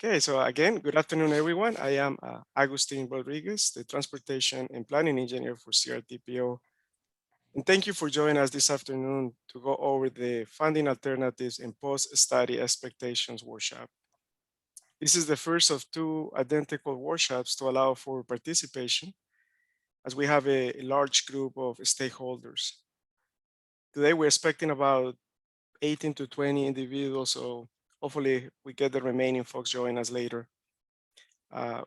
Okay, so again, good afternoon, everyone. I am Agustin Rodriguez, the Transportation and Planning Engineer for CRTPO. And thank you for joining us this afternoon to go over the funding alternatives and post-study expectations workshop. This is the first of two identical workshops to allow for participation, as we have a large group of stakeholders. Today, we're expecting about 18 to 20 individuals, so hopefully we get the remaining folks join us later.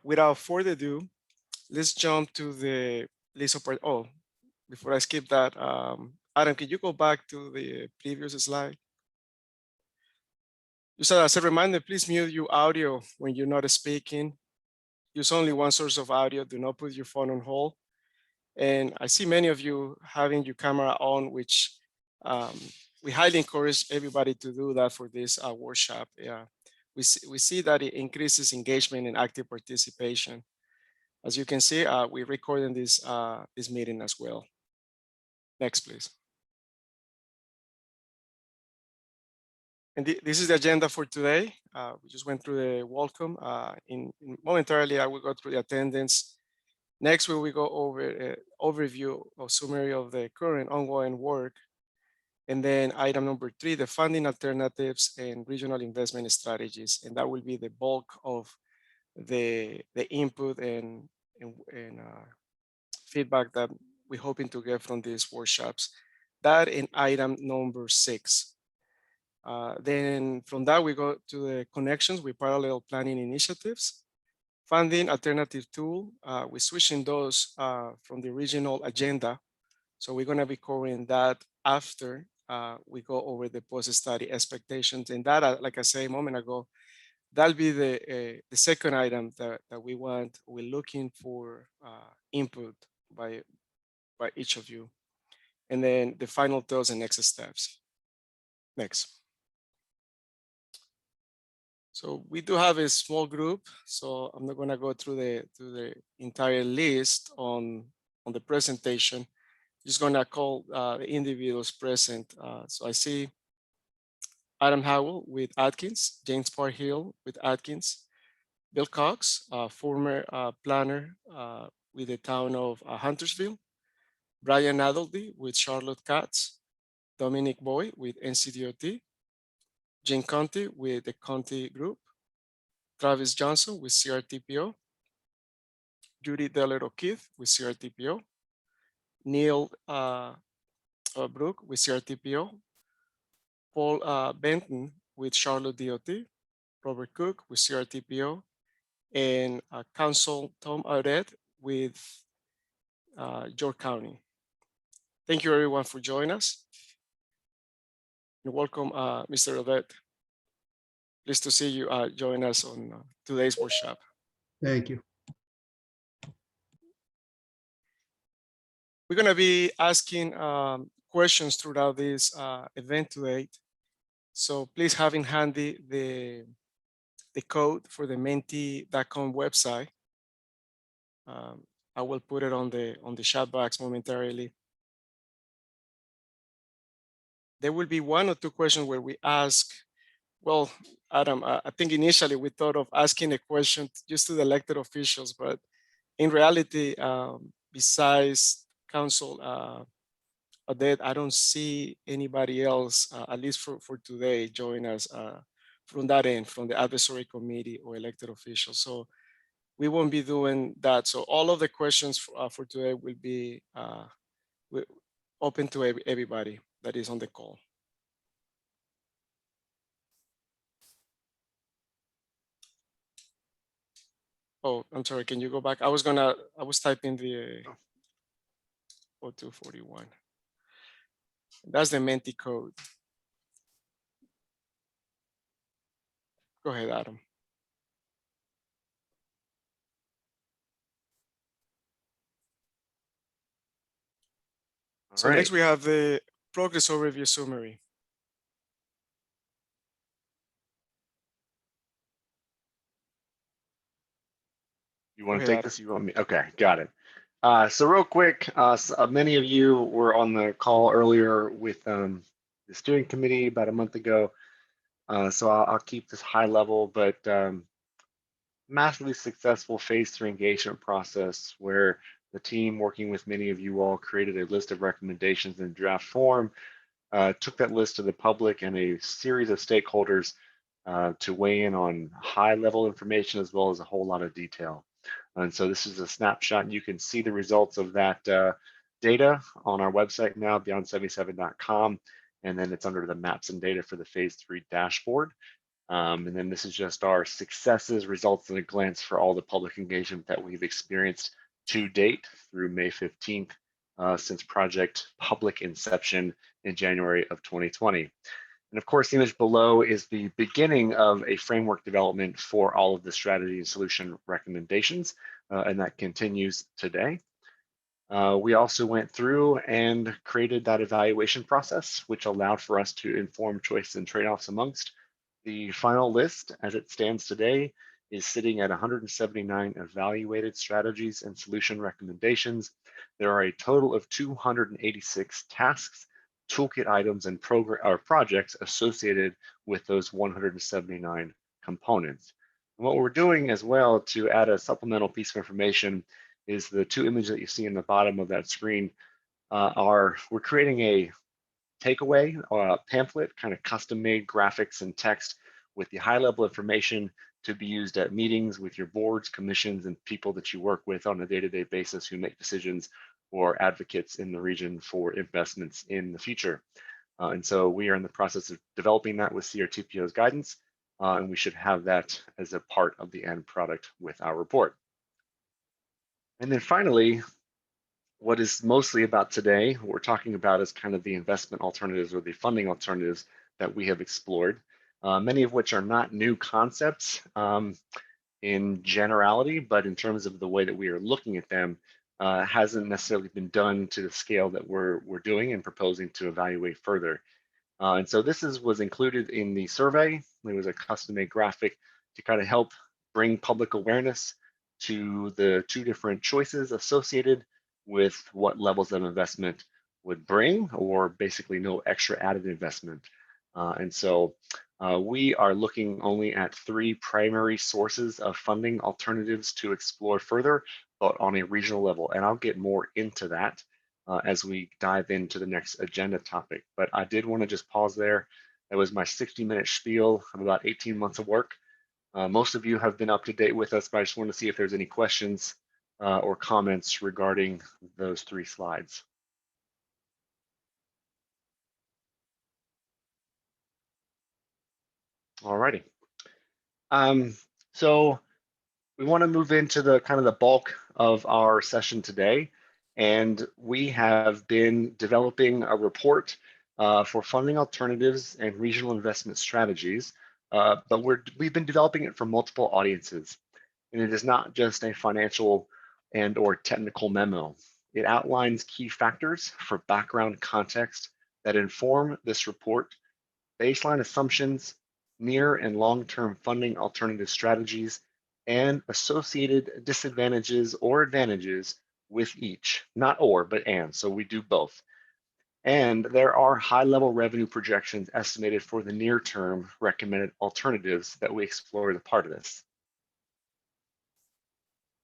Without further ado, let's jump to the list of part. Oh, before I skip that, Adam, can you go back to the previous slide? Just as a reminder, please mute your audio when you're not speaking. Use only one source of audio. Do not put your phone on hold. And I see many of you having your camera on, which we highly encourage everybody to do that for this workshop. Yeah, we see that it increases engagement and active participation. As you can see, we're recording this meeting as well. Next, please. And this is the agenda for today. We just went through the welcome. Momentarily, I will go through the attendance. Next, we will go over an overview or summary of the current ongoing work. And then item number 3, the funding alternatives and regional investment strategies. And that will be the bulk of the input and feedback that we're hoping to get from these workshops. That in item number 6. Then from that, we go to the connections with parallel planning initiatives. Funding alternative tool, we're switching those from the original agenda. So we're gonna be covering that after we go over the post-study expectations. And that, like I said a moment ago, that'll be the second item that we want. We're looking for input by each of you. And then the final thoughts and next steps. Next. So we do have a small group, so I'm not going to go through the entire list on the presentation. Just going to call the individuals present. So I see Adam Howell with Atkins, James Parhill with Atkins, Bill Cox, former planner with the town of Huntersville, Brian Adleby with Charlotte Katz, Dominic Boy with NCDOT, Jane Conti with the Conti Group, Travis Johnson with CRTPO, Judy Deller O'Keefe with CRTPO, Neil Brook with CRTPO, Paul Benton with Charlotte DOT, Robert Cook with CRTPO, and Council Tom Audet with York County. Thank you everyone for joining us. And welcome, Mr. Audet. Pleased to see you join us on today's workshop. Thank you. We're going to be asking questions throughout this event today. So please have in handy the code for the Menti.com website. I will put it on the chat box momentarily. There will be 1 or 2 questions where we ask, well, Adam, I think initially we thought of asking a question just to the elected officials, but in reality, besides Council Audet, I don't see anybody else, at least for today, join us from that end, from the advisory committee or elected officials. So we won't be doing that. So all of the questions for today will be open to everybody that is on the call. Oh, I'm sorry, can you go back? I was typing the 0241. That's the Menti code. Go ahead, Adam. So next we have the progress overview summary. You want to take this? You want me? Okay, got it. So real quick, many of you were on the call earlier with the steering committee about a month ago. So I'll keep this high level, but massively successful phase 3 engagement process where the team working with many of you all created a list of recommendations in draft form, took that list to the public and a series of stakeholders to weigh in on high level information as well as a whole lot of detail. And so this is a snapshot. You can see the results of that data on our website now, beyond77.com. And then it's under the maps and data for the phase 3 dashboard. And then this is just our successes, results, and a glance for all the public engagement that we've experienced to date through May 15th since project public inception in January of 2020. And of course, the image below is the beginning of a framework development for all of the strategy and solution recommendations, and that continues today. We also went through and created that evaluation process, which allowed for us to inform choices and trade-offs amongst. The final list, as it stands today, is sitting at 179 evaluated strategies and solution recommendations. There are a total of 286 tasks, toolkit items, and projects associated with those 179 components. And what we're doing as well to add a supplemental piece of information is the two images that you see in the bottom of that screen we're creating a takeaway pamphlet, kind of custom made graphics and text with the high level information to be used at meetings with your boards, commissions, and people that you work with on a day-to-day basis who make decisions or advocates in the region for investments in the future. And so we are in the process of developing that with CRTPO's guidance, and we should have that as a part of the end product with our report. And then finally, what is mostly about today, what we're talking about is kind of the investment alternatives or the funding alternatives that we have explored, many of which are not new concepts in generality, but in terms of the way that we are looking at them, hasn't necessarily been done to the scale that we're doing and proposing to evaluate further. And so this was included in the survey. It was a custom-made graphic to kind of help bring public awareness to the two different choices associated with what levels of investment would bring, or basically no extra added investment. And so we are looking only at 3 primary sources of funding alternatives to explore further, but on a regional level. And I'll get more into that as we dive into the next agenda topic. But I did want to just pause there. That was my 60-minute spiel of about 18 months of work. Most of you have been up to date with us, but I just want to see if there's any questions or comments regarding those 3 slides. All righty. So we want to move into the kind of the bulk of our session today. And we have been developing a report for funding alternatives and regional investment strategies, but we've been developing it for multiple audiences. And it is not just a financial and or technical memo. It outlines key factors for background context that inform this report, baseline assumptions, near and long-term funding alternative strategies, and associated disadvantages or advantages with each, not or, but and, so we do both. And there are high-level revenue projections estimated for the near-term recommended alternatives that we explore as a part of this.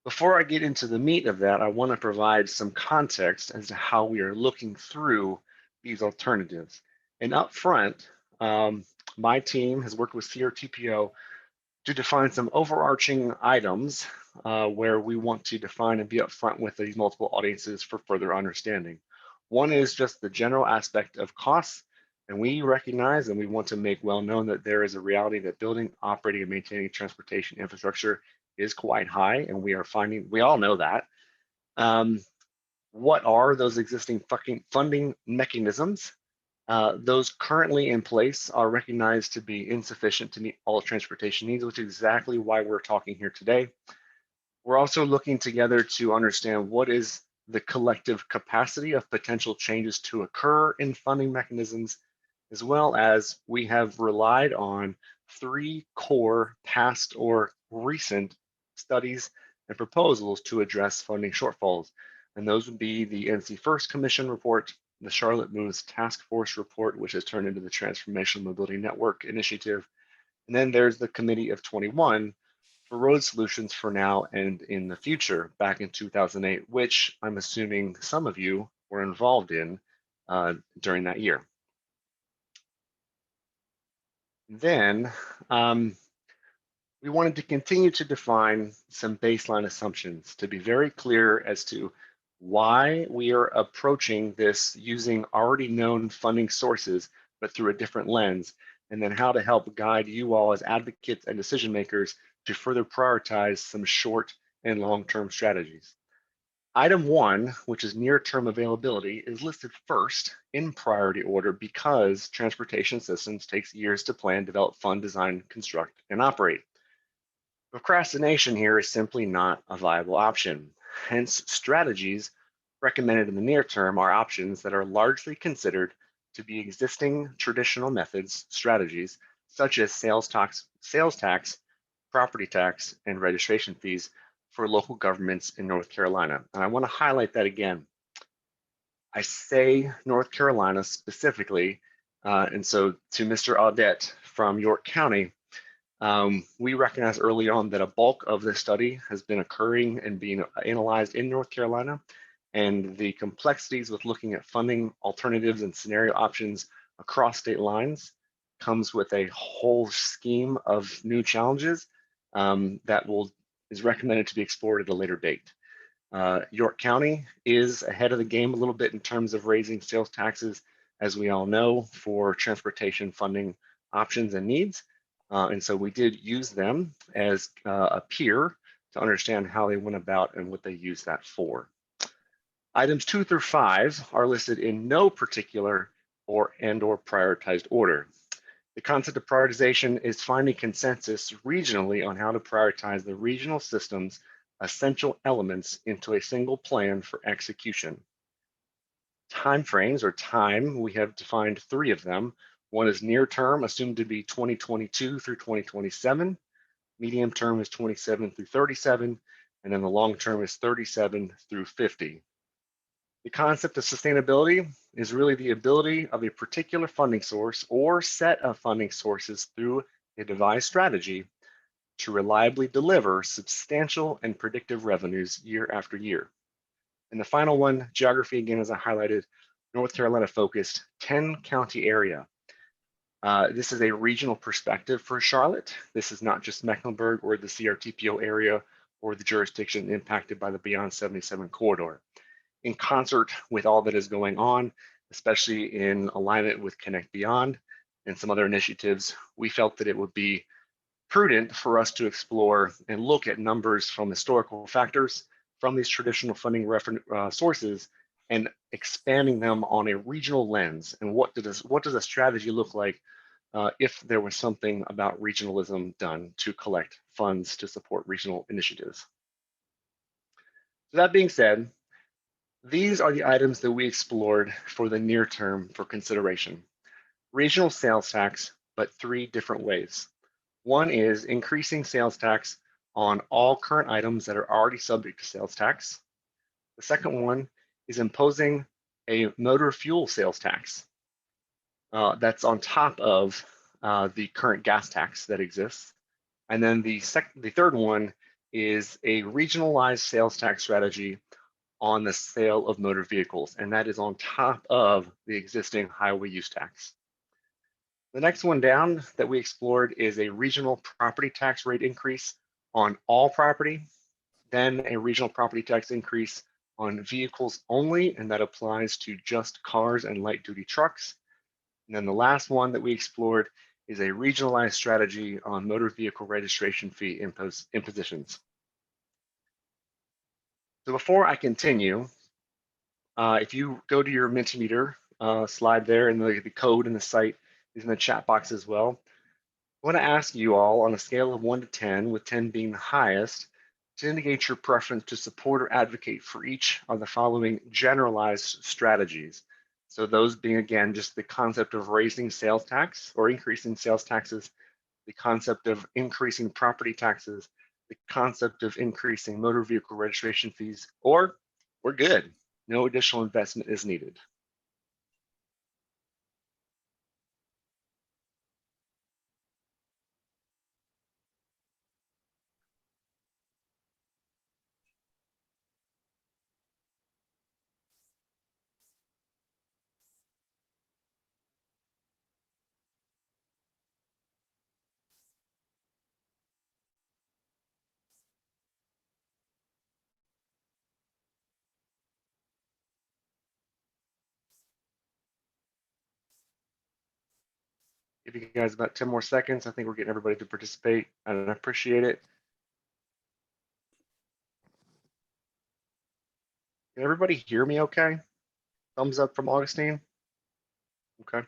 Before I get into the meat of that, I want to provide some context as to how we are looking through these alternatives. And up front, my team has worked with CRTPO to define some overarching items where we want to define and be upfront with these multiple audiences for further understanding. One is just the general aspect of costs, and we recognize and we want to make well known that there is a reality that building, operating, and maintaining transportation infrastructure is quite high, and we all know that. What are those existing funding mechanisms? Those currently in place are recognized to be insufficient to meet all transportation needs, which is exactly why we're talking here today. We're also looking together to understand what is the collective capacity of potential changes to occur in funding mechanisms, as well as we have relied on 3 core past or recent studies and proposals to address funding shortfalls. And those would be the NC First Commission report, the Charlotte Moves Task Force report, which has turned into the Transformational Mobility Network Initiative. And then there's the Committee of 21, for road solutions for now and in the future back in 2008, which I'm assuming some of you were involved in during that year. Then we wanted to continue to define some baseline assumptions to be very clear as to why we are approaching this using already known funding sources, but through a different lens, and then how to help guide you all as advocates and decision makers to further prioritize some short and long-term strategies. Item 1, which is near-term availability, is listed first in priority order because transportation systems takes years to plan, develop, fund, design, construct, and operate. Procrastination here is simply not a viable option. Hence, strategies recommended in the near term are options that are largely considered to be existing traditional methods, strategies, such as sales tax, property tax, and registration fees for local governments in North Carolina. And I want to highlight that again. I say North Carolina specifically, and so to Mr. Audette from York County, we recognized early on that a bulk of this study has been occurring and being analyzed in North Carolina, and the complexities with looking at funding alternatives and scenario options across state lines comes with a whole scheme of new challenges that is recommended to be explored at a later date. York County is ahead of the game a little bit in terms of raising sales taxes, as we all know, for transportation funding options and needs. And so we did use them as a peer to understand how they went about and what they use that for. Items 2 through 5 are listed in no particular or prioritized order. The concept of prioritization is finding consensus regionally on how to prioritize the regional system's essential elements into a single plan for execution. Timeframes or time, we have defined 3 of them. One is near term, assumed to be 2022 through 2027. Medium term is 27 through 37, and then the long term is 37 through 50. The concept of sustainability is really the ability of a particular funding source or set of funding sources through a devised strategy to reliably deliver substantial and predictive revenues year after year. And the final one, geography, again, as I highlighted, North Carolina focused 10 county area. This is a regional perspective for Charlotte. This is not just Mecklenburg or the CRTPO area or the jurisdiction impacted by the Beyond 77 corridor. In concert with all that is going on, especially in alignment with Connect Beyond and some other initiatives, we felt that it would be prudent for us to explore and look at numbers from historical factors from these traditional funding sources and expanding them on a regional lens. And what does a strategy look like if there was something about regionalism done to collect funds to support regional initiatives? So that being said, these are the items that we explored for the near term for consideration. Regional sales tax, but 3 different ways. One is increasing sales tax on all current items that are already subject to sales tax. The second one is imposing a motor fuel sales tax that's on top of the current gas tax that exists. And then the third one is a regionalized sales tax strategy on the sale of motor vehicles, and that is on top of the existing highway use tax. The next one down that we explored is a regional property tax rate increase on all property, then a regional property tax increase on vehicles only, and that applies to just cars and light duty trucks. And then the last one that we explored is a regionalized strategy on motor vehicle registration fee impositions. So before I continue, if you go to your Mentimeter slide there, and the code and the site is in the chat box as well, I want to ask you all on a scale of 1 to 10, with 10 being the highest, to indicate your preference to support or advocate for each of the following generalized strategies. So those being, again, just the concept of raising sales tax or increasing sales taxes, the concept of increasing property taxes, the concept of increasing motor vehicle registration fees, or we're good. No additional investment is needed. Give you guys about 10 more seconds. I think we're getting everybody to participate, and I appreciate it. Can everybody hear me okay? Thumbs up from Augustine. Okay.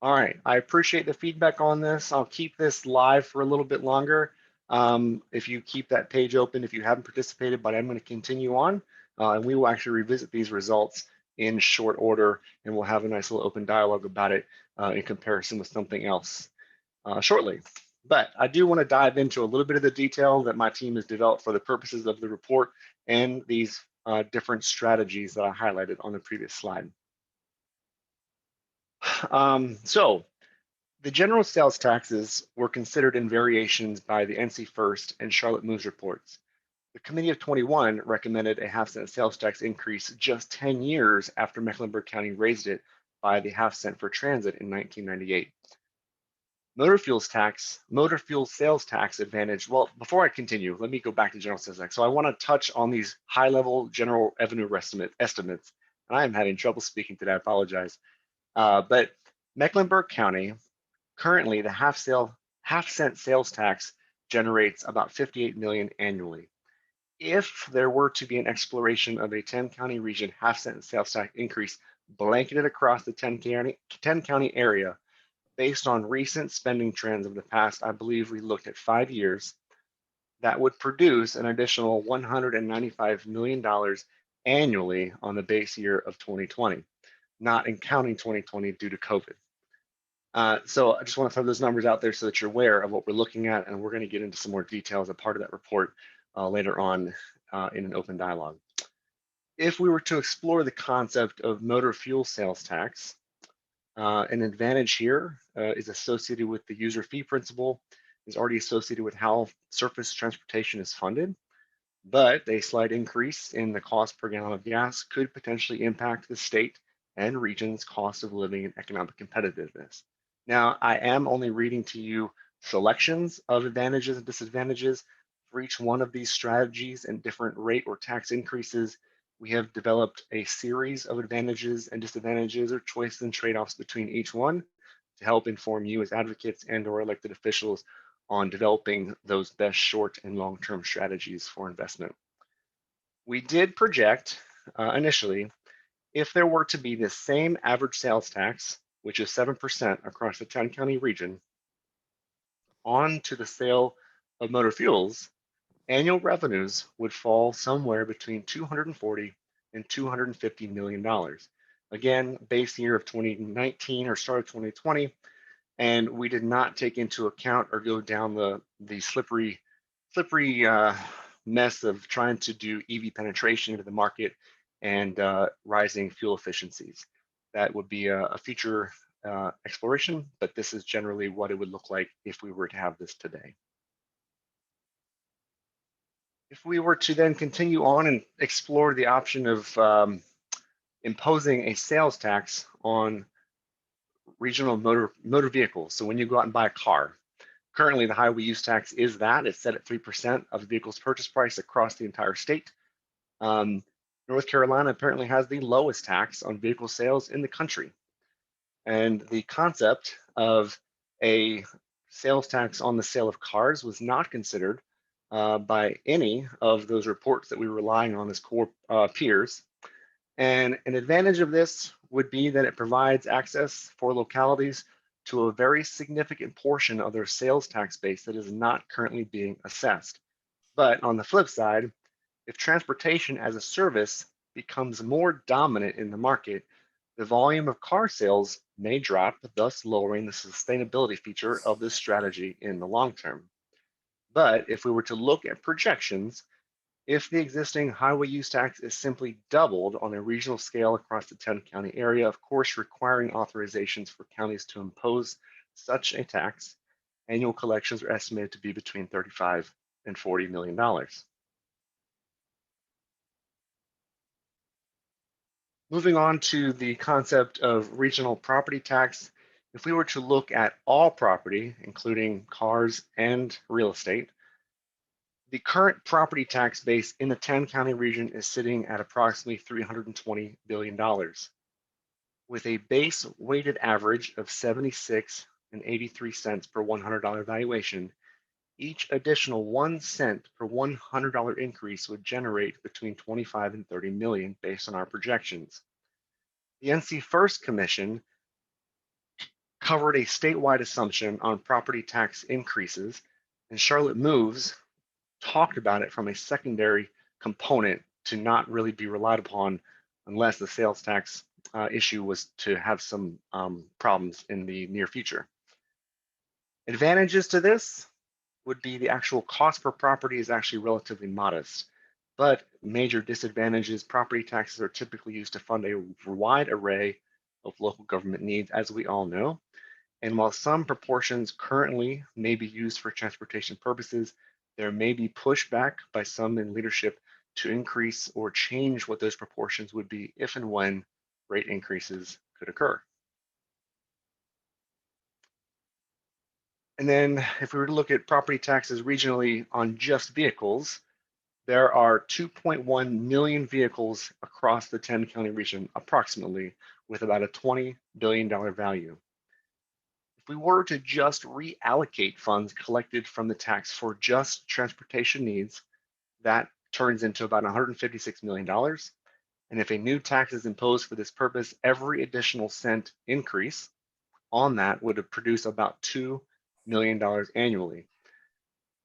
All right. I appreciate the feedback on this. I'll keep this live for a little bit longer. If you keep that page open, if you haven't participated, but I'm going to continue on, and we will actually revisit these results in short order, and we'll have a nice little open dialogue about it in comparison with something else shortly. But I do want to dive into a little bit of the detail that my team has developed for the purposes of the report and these different strategies that I highlighted on the previous slide. So the general sales taxes were considered in variations by the NC First and Charlotte Moves reports. The Committee of 21 recommended a half-cent sales tax increase just 10 years after Mecklenburg County raised it by the half-cent for transit in 1998. Motor fuel sales tax advantage. Well, before I continue, let me go back to general sales tax. So I want to touch on these high-level general revenue estimates. And I am having trouble speaking today. I apologize. But Mecklenburg County, currently the half-cent sales tax generates about 58 million annually. If there were to be an exploration of a 10-county region half-cent sales tax increase blanketed across the 10-county area, based on recent spending trends of the past, I believe we looked at 5 years, that would produce an additional $195 million annually on the base year of 2020, not in counting 2020 due to COVID. So I just want to throw those numbers out there so that you're aware of what we're looking at, and we're going to get into some more details as a part of that report later on in an open dialogue. If we were to explore the concept of motor fuel sales tax, an advantage here is associated with the user fee principle, is already associated with how surface transportation is funded, but a slight increase in the cost per gallon of gas could potentially impact the state and region's cost of living and economic competitiveness. Now, I am only reading to you selections of advantages and disadvantages for each one of these strategies and different rate or tax increases. We have developed a series of advantages and disadvantages or choices and trade-offs between each one to help inform you as advocates and or elected officials on developing those best short and long-term strategies for investment. We did project initially, if there were to be the same average sales tax, which is 7% across the 10-county region, on to the sale of motor fuels, annual revenues would fall somewhere between $240 and $250 million. Again, base year of 2019 or start of 2020, and we did not take into account or go down the slippery mess of trying to do EV penetration into the market and rising fuel efficiencies. That would be a future exploration, but this is generally what it would look like if we were to have this today. If we were to then continue on and explore the option of imposing a sales tax on regional motor vehicles, so when you go out and buy a car, currently the highway use tax is that. It's set at 3% of the vehicle's purchase price across the entire state. North Carolina apparently has the lowest tax on vehicle sales in the country. And the concept of a sales tax on the sale of cars was not considered by any of those reports that we were relying on as core peers. And an advantage of this would be that it provides access for localities to a very significant portion of their sales tax base that is not currently being assessed. But on the flip side, if transportation as a service becomes more dominant in the market, the volume of car sales may drop, thus lowering the sustainability feature of this strategy in the long term. But if we were to look at projections, if the existing highway use tax is simply doubled on a regional scale across the 10-county area, of course, requiring authorizations for counties to impose such a tax, annual collections are estimated to be between $35 and $40 million. Moving on to the concept of regional property tax, if we were to look at all property, including cars and real estate, the current property tax base in the 10-county region is sitting at approximately $320 billion. with a base weighted average of 76 and 83 cents per $100 valuation, each additional 1 cent per $100 increase would generate between 25 and 30 million based on our projections. The NC First Commission covered a statewide assumption on property tax increases, and Charlotte Moves talked about it from a secondary component to not really be relied upon unless the sales tax issue was to have some problems in the near future. Advantages to this would be the actual cost per property is actually relatively modest, but major disadvantages, property taxes are typically used to fund a wide array of local government needs, as we all know. And while some proportions currently may be used for transportation purposes, there may be pushback by some in leadership to increase or change what those proportions would be if and when rate increases could occur. And then if we were to look at property taxes regionally on just vehicles, there are 2.1 million vehicles across the 10-county region, approximately, with about a $20 billion value. If we were to just reallocate funds collected from the tax for just transportation needs, that turns into about $156 million. And if a new tax is imposed for this purpose, every additional cent increase on that would produce about $2 million annually.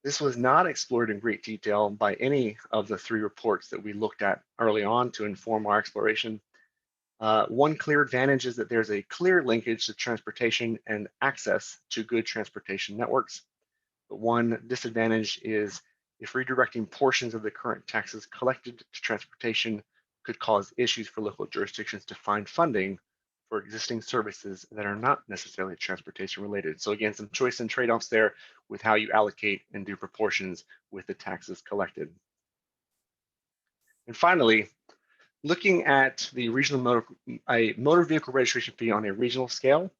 This was not explored in great detail by any of the three reports that we looked at early on to inform our exploration. One clear advantage is that there's a clear linkage to transportation and access to good transportation networks. But one disadvantage is if redirecting portions of the current taxes collected to transportation could cause issues for local jurisdictions to find funding for existing services that are not necessarily transportation related. So again, some choice and trade-offs there with how you allocate and do proportions with the taxes collected. And finally, looking at the regional motor vehicle registration fee on a regional scale.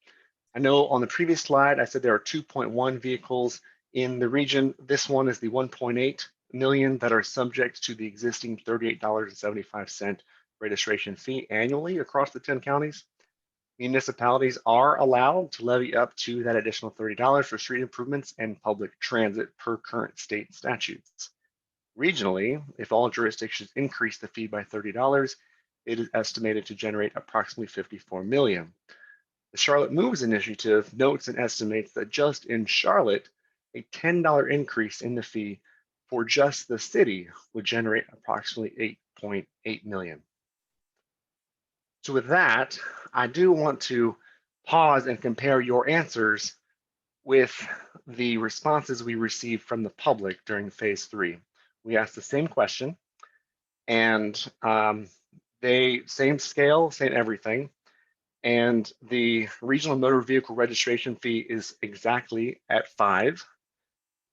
I know on the previous slide, I said there are 2.1 vehicles in the region. This one is the 1.8 million that are subject to the existing $38.75 registration fee annually across the 10 counties. Municipalities are allowed to levy up to that additional $30 for street improvements and public transit per current state statutes. Regionally, if all jurisdictions increase the fee by $30, it is estimated to generate approximately 54 million. The Charlotte Moves initiative notes and estimates that just in Charlotte, a $10 increase in the fee for just the city would generate approximately 8.8 million. So with that, I do want to pause and compare your answers with the responses we received from the public during phase 3. We asked the same question, and same scale, same everything. And the regional motor vehicle registration fee is exactly at 5.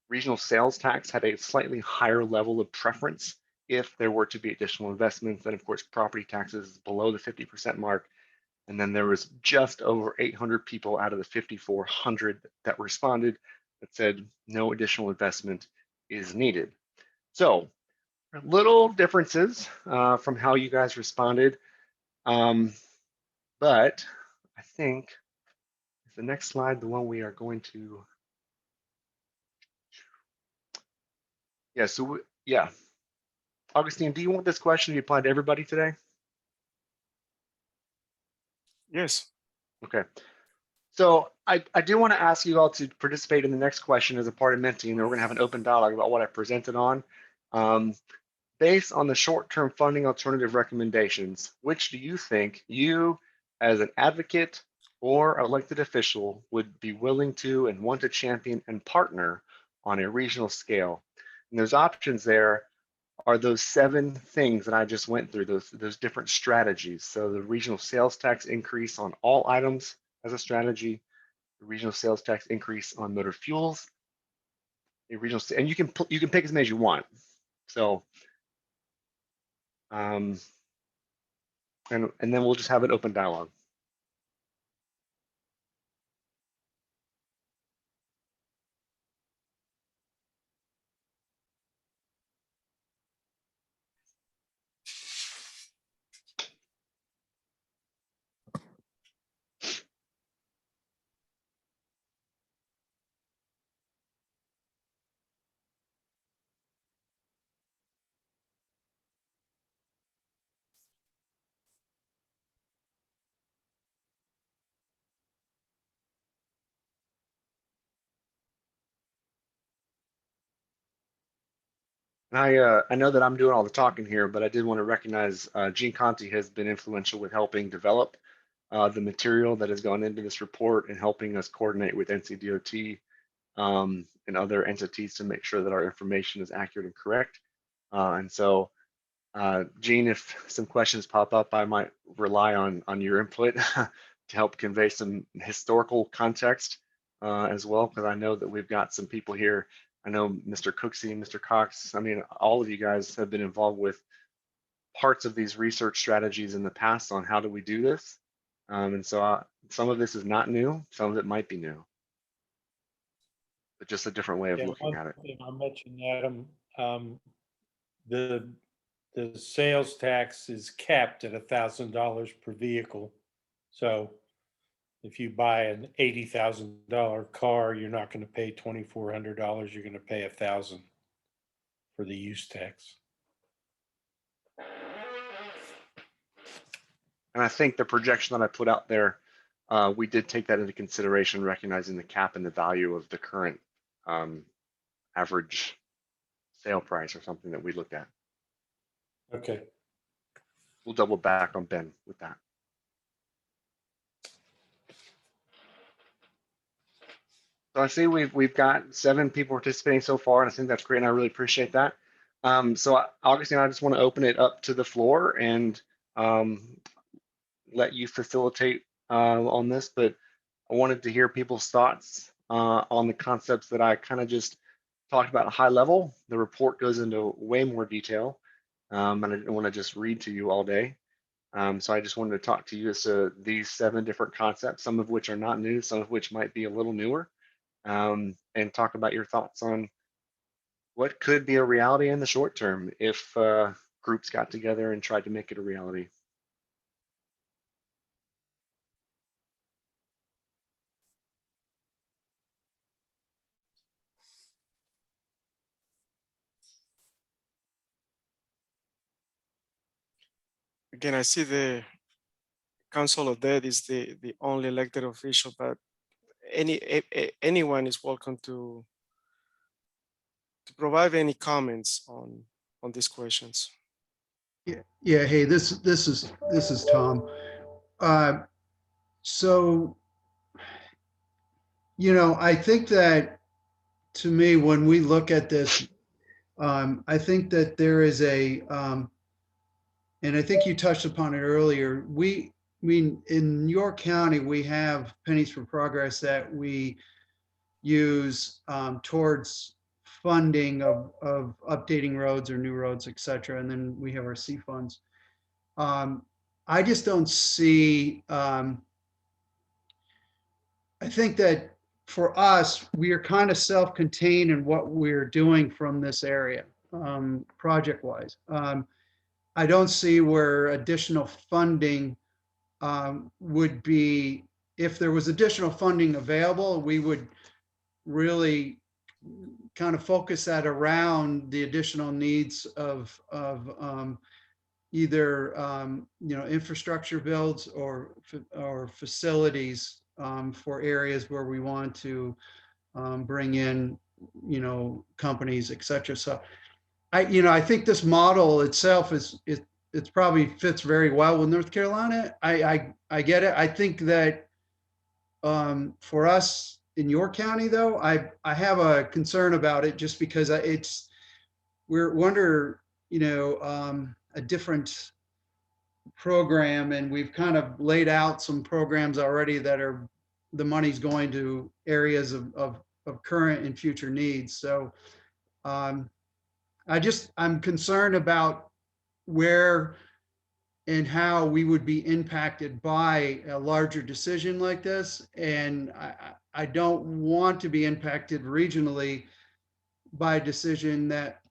Regional sales tax had a slightly higher level of preference if there were to be additional investments. And of course, property taxes below the 50% mark. And then there was just over 800 people out of the 5,400 that responded that said no additional investment is needed. So little differences from how you guys responded. But I think the next slide, the one we are going to, yeah. Augustine, do you want this question to be applied to everybody today? Yes. Okay. So I do want to ask you all to participate in the next question as a part of Menti, and we're going to have an open dialogue about what I presented on. Based on the short-term funding alternative recommendations, which do you think you, as an advocate or elected official, would be willing to and want to champion and partner on a regional scale? And those options there are those 7 things that I just went through, those different strategies. So the regional sales tax increase on all items as a strategy, the regional sales tax increase on motor fuels, a regional, and you can pick as many as you want. So, and then we'll just have an open dialogue. And I know that I'm doing all the talking here, but I did want to recognize Gene Conti has been influential with helping develop the material that has gone into this report and helping us coordinate with NCDOT and other entities to make sure that our information is accurate and correct. And so, Gene, if some questions pop up, I might rely on your input to help convey some historical context as well, because I know that we've got some people here. I know Mr. Cooksey, Mr. Cox. I mean, all of you guys have been involved with parts of these research strategies in the past on how do we do this. And so some of this is not new, some of it might be new, but just a different way of Yeah, looking one at it. thing I'll mention, Adam, the the sales tax is capped at $1,000 per vehicle. So if you buy an $80,000 car, you're not going to pay $2,400. You're going to pay $1,000 for the use tax. And I think the projection that I put out there, we did take that into consideration, recognizing the cap and the value of the current average sale price or something that we looked at. Okay. We'll double back on Ben with that. So I see we've got 7 people participating so far, and I think that's great, and I really appreciate that. So Augustine, I just want to open it up to the floor and let you facilitate on this, but I wanted to hear people's thoughts on the concepts that I kind of just talked about at a high level. The report goes into way more detail, and I didn't want to just read to you all day. So I just wanted to talk to you as to these 7 different concepts, some of which are not new, some of which might be a little newer, and talk about your thoughts on what could be a reality in the short term if groups got together and tried to make it a reality. Again, I see the Council of Dead is the only elected official, but anyone is welcome to provide any comments on these questions. Yeah. Hey, this is Tom. Uh, so, I think that to me, when we look at this, I think that there is and I think you touched upon it earlier. I mean, in York County, we have pennies for progress that we use towards funding of updating roads or new roads, et cetera. And then we have our C funds. I just don't see, I think that for us, we are kind of self-contained in what we're doing from this area, project-wise. I don't see where additional funding would be, if there was additional funding available, we would really kind of focus that around the additional needs of either infrastructure builds or facilities for areas where we want to bring in companies, et cetera. So I think this model itself it's probably fits very well with North Carolina. I get it. I think that for us in York County, though, I have a concern about it just because we're under a different program, and we've kind of laid out some programs already that are the money's going to areas of current and future needs. So I'm concerned about where and how we would be impacted by a larger decision like this. And I don't want to be impacted regionally by a decision that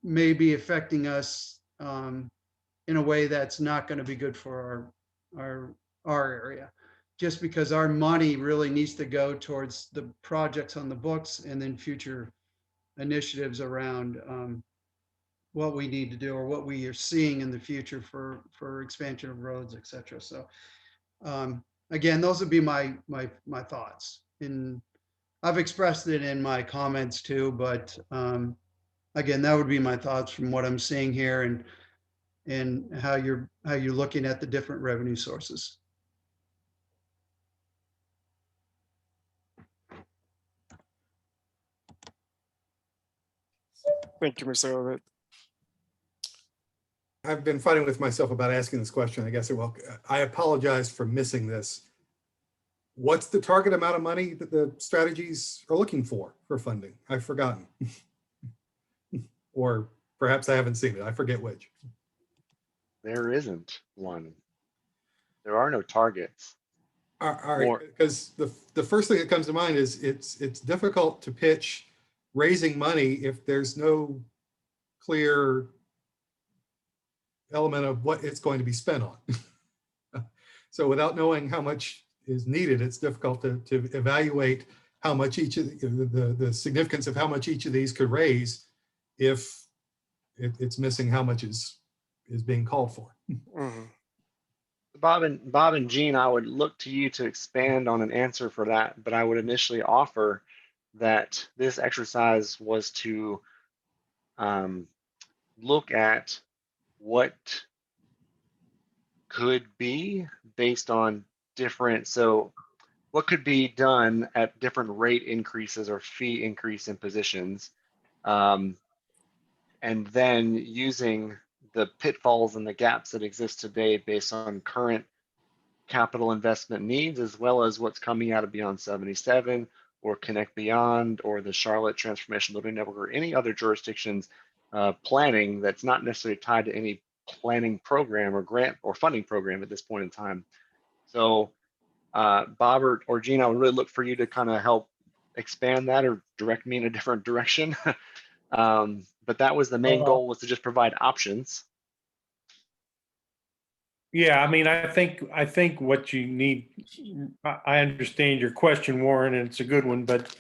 may be affecting us in a way that's not going to be good for our area, just because our money really needs to go towards the projects on the books and then future initiatives around what we need to do or what we are seeing in the future for expansion of roads, et cetera. So again, those would be my thoughts. And I've expressed it in my comments too, but again, that would be my thoughts from what I'm seeing here and how you're looking at the different revenue sources. Thank you, Mr. Ovid. I've been fighting with myself about asking this question. I guess I apologize for missing this. What's the target amount of money that the strategies are looking for funding? I've forgotten. Or perhaps I haven't seen it. I forget which. There isn't one. There are no targets. All right, because the first thing that comes to mind is it's difficult to pitch raising money if there's no clear element of what it's going to be spent on. So without knowing how much is needed, it's difficult to evaluate how much each of the significance of how much each of these could raise if it's missing how much is being called for. Mhm. Bob and Jean, I would look to you to expand on an answer for that, but I would initially offer that this exercise was to look at what could be based on different, so what could be done at different rate increases or fee increase in positions, and then using the pitfalls and the gaps that exist today based on current capital investment needs, as well as what's coming out of Beyond 77 or Connect Beyond or the Charlotte Transformation Living Network or any other jurisdictions planning that's not necessarily tied to any planning program or grant or funding program at this point in time. So Bob or Gene, I would really look for you to kind of help expand that or direct me in a different direction. But that was the main goal, was to just provide options. Yeah, I mean, I think what you need, I understand your question, Warren, and it's a good one, but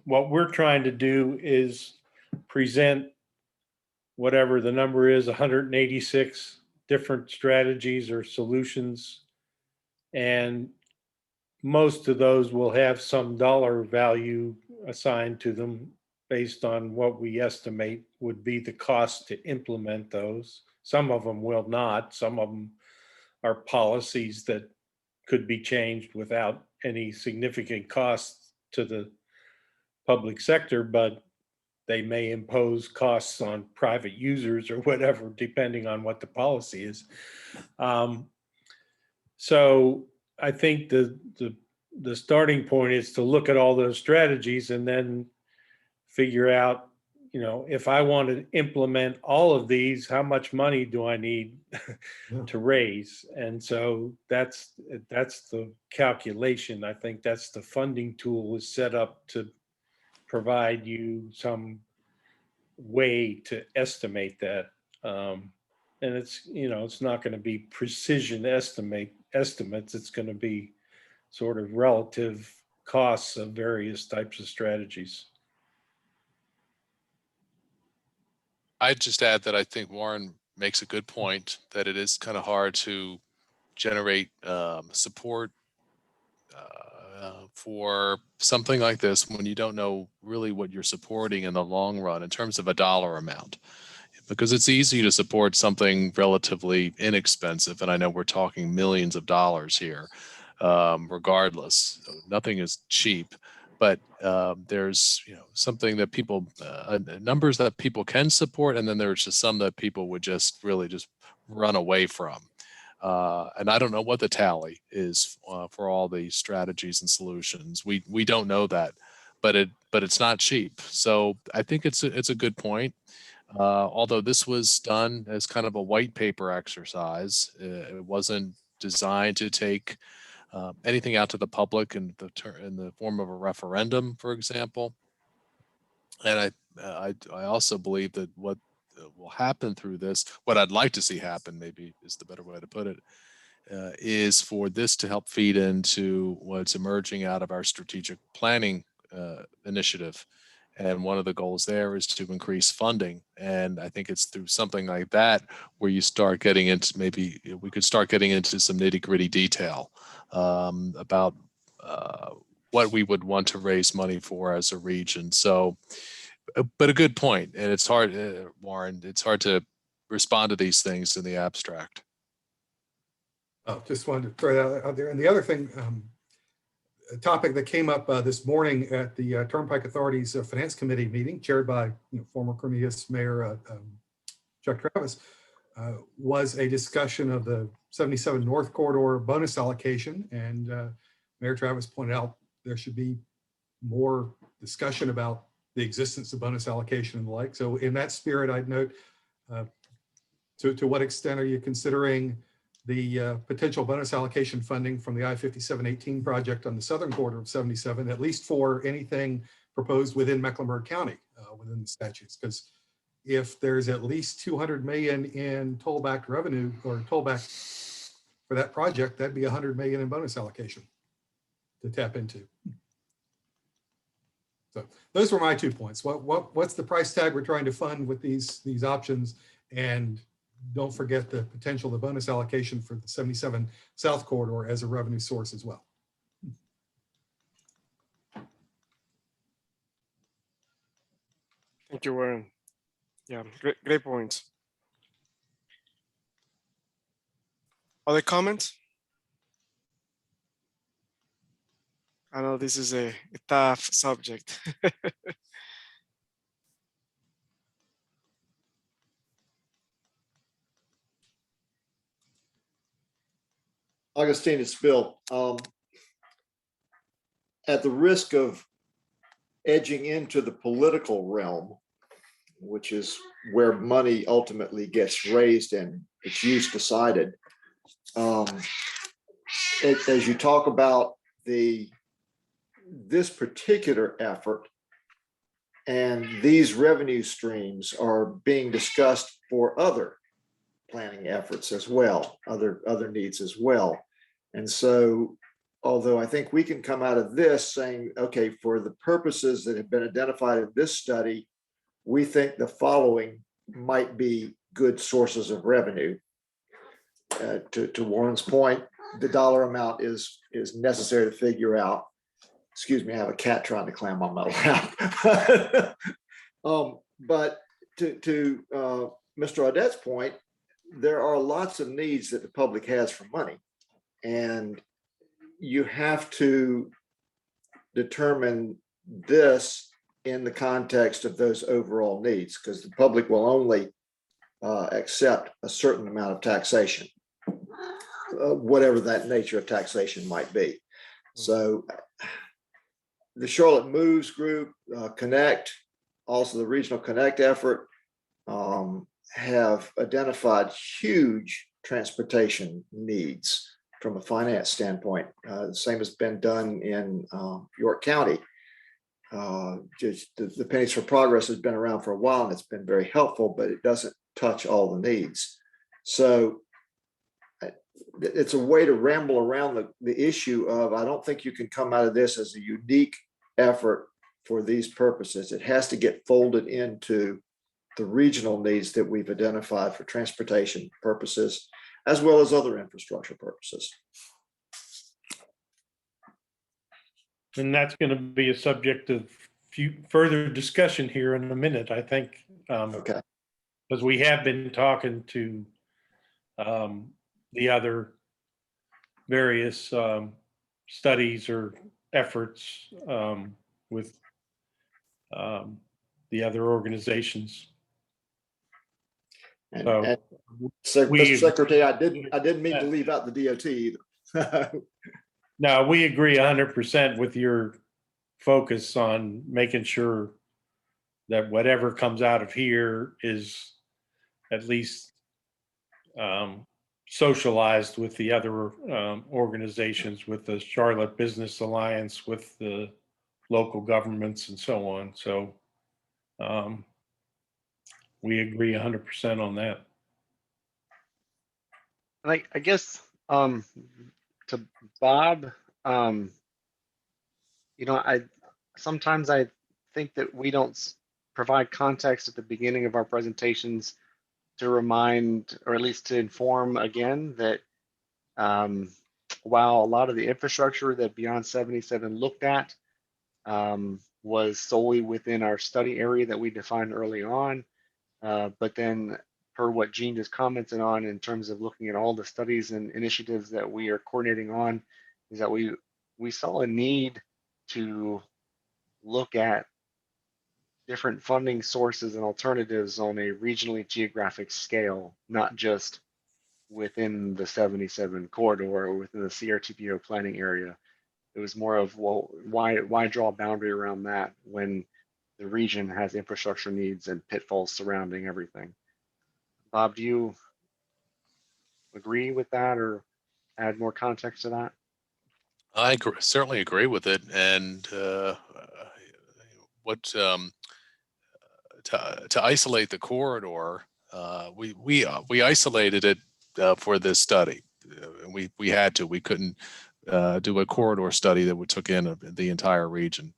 what we're trying to do is present whatever the number is, 186 different strategies or solutions. And most of those will have some dollar value assigned to them based on what we estimate would be the cost to implement those. Some of them will not. Some of them are policies that could be changed without any significant cost to the public sector, but they may impose costs on private users or whatever, depending on what the policy is. So I think the starting point is to look at all those strategies and then figure out, if I want to implement all of these, how much money do I need to raise? And so that's the calculation. I think that's the funding tool is set up to provide you some way to estimate that. And it's not going to be precision estimates. It's going to be sort of relative costs of various types of strategies. I'd just add that I think Warren makes a good point that it is kind of hard to generate support for something like this when you don't know really what you're supporting in the long run in terms of a dollar amount. Because it's easy to support something relatively inexpensive, and I know we're talking millions of dollars here, regardless. Nothing is cheap, but there's something that people numbers that people can support, and then there's just some that people would just really just run away from. And I don't know what the tally is for all the strategies and solutions. We don't know that, but it's not cheap. So I think it's a good point. Although this was done as kind of a white paper exercise, it wasn't designed to take anything out to the public in the form of a referendum, for example. And I also believe that what will happen through this, what I'd like to see happen, maybe is the better way to put it, is for this to help feed into what's emerging out of our strategic planning initiative. And one of the goals there is to increase funding. And I think it's through something like that where you start getting into, maybe we could start getting into some nitty gritty detail about what we would want to raise money for as a region. So but a good point. And it's hard, Warren, it's hard to respond to these things in the abstract. Oh, just wanted to throw that out there. And the other thing, a topic that came up this morning at the Turnpike Authority's Finance Committee meeting, chaired by former Cornelius Mayor Chuck Travis, was a discussion of the 77 North Corridor bonus allocation. And Mayor Travis pointed out there should be more discussion about the existence of bonus allocation and the like. So in that spirit, I'd note, to what extent are you considering the potential bonus allocation funding from the I-5718 project on the southern quarter of 77, at least for anything proposed within Mecklenburg County, within the statutes? Because if there's at least 200 million in tollback revenue or tollback for that project, that'd be 100 million in bonus allocation to tap into. So those were my 2 points. What's the price tag we're trying to fund with these options? And don't forget the potential, the bonus allocation for the 77 South Corridor as a revenue source as well. Thank you, Warren. Yeah, great points. Other comments? I know this is a tough subject. Augustine, it's Bill. At the risk of edging into the political realm, which is where money ultimately gets raised and its use decided, as you talk about this particular effort, and these revenue streams are being discussed for other planning efforts as well, other needs as well. And so, although I think we can come out of this saying, okay, for the purposes that have been identified in this study, we think the following might be good sources of revenue. To Warren's point, the dollar amount is necessary to figure out. Excuse me, I have a cat trying to climb on my lap. But to Mr. Audette's point, there are lots of needs that the public has for money, and you have to determine this in the context of those overall needs, because the public will only accept a certain amount of taxation, whatever that nature of taxation might be. So the Charlotte Moves group, Connect, also the Regional Connect effort, have identified huge transportation needs from a finance standpoint. The same has been done in York County. Just the Pennies for Progress has been around for a while, and it's been very helpful, but it doesn't touch all the needs. So it's a way to ramble around the issue of, I don't think you can come out of this as a unique effort for these purposes. It has to get folded into the regional needs that we've identified for transportation purposes, as well as other infrastructure purposes. And that's going to be a subject of further discussion here in a minute, I think. Okay. Because we have been talking to the other various studies or efforts with the other organizations. And, So, and so, we- Mr. Secretary, I didn't mean to leave out the DOT either. No, we agree 100% with your focus on making sure that whatever comes out of here is at least socialized with the other organizations, with the Charlotte Business Alliance, with the local governments and so on. So we agree 100% on that. And I guess to Bob, sometimes I think that we don't provide context at the beginning of our presentations to remind, or at least to inform again, that while a lot of the infrastructure that Beyond 77 looked at was solely within our study area that we defined early on. But then per what Gene just commented on in terms of looking at all the studies and initiatives that we are coordinating on, is that we saw a need to look at different funding sources and alternatives on a regionally geographic scale, not just within the 77 corridor or within the CRTPO planning area. It was more of, well, why draw a boundary around that when the region has infrastructure needs and pitfalls surrounding everything? Bob, do you agree with that or add more context to that? Certainly agree with it. And what to isolate the corridor, we isolated it for this study. We had to. We couldn't do a corridor study that would took in the entire region.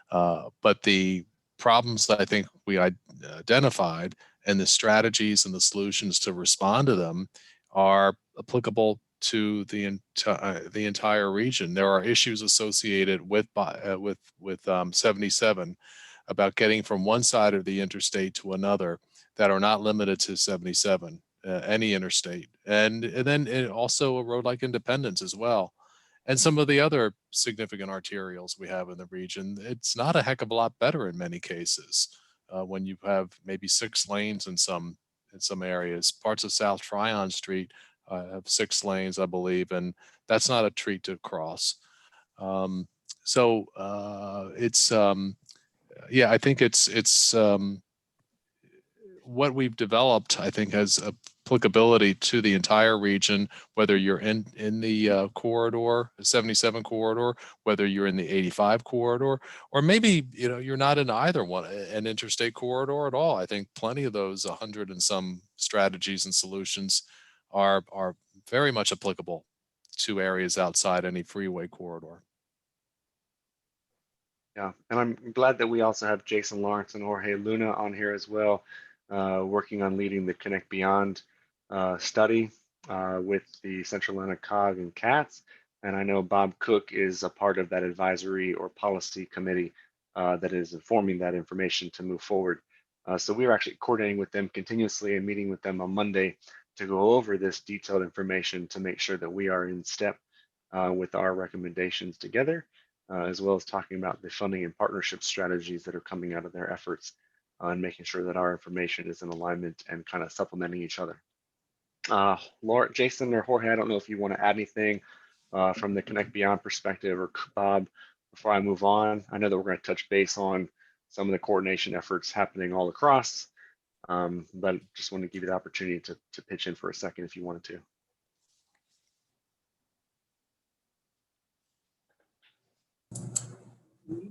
But the problems that I think we identified and the strategies and the solutions to respond to them are applicable to the entire region. There are issues associated with 77 about getting from one side of the interstate to another that are not limited to 77, any interstate, and then also a road like Independence as well. And some of the other significant arterials we have in the region, it's not a heck of a lot better in many cases. When you have maybe 6 lanes in some areas, parts of South Tryon Street have 6 lanes, I believe, and that's not a treat to cross. So it's yeah, I think it's what we've developed, I think, has applicability to the entire region, whether you're in the corridor, the 77 corridor, whether you're in the 85 corridor, or maybe you're not in either one, an interstate corridor at all. I think plenty of those 100 and some strategies and solutions are very much applicable to areas outside any freeway corridor. Yeah, and I'm glad that we also have Jason Lawrence and Jorge Luna on here as well, working on leading the Connect Beyond study with the Central Atlanta COG and CATS. And I know Bob Cook is a part of that advisory or policy committee that is informing that information to move forward. So we are actually coordinating with them continuously and meeting with them on Monday to go over this detailed information to make sure that we are in step with our recommendations together. As well as talking about the funding and partnership strategies that are coming out of their efforts and making sure that our information is in alignment and kind of supplementing each other. Laura, Jason, or Jorge, I don't know if you want to add anything from the Connect Beyond perspective, or Bob, before I move on. I know that we're going to touch base on some of the coordination efforts happening all across, but just want to give you the opportunity to pitch in for a second if you wanted to.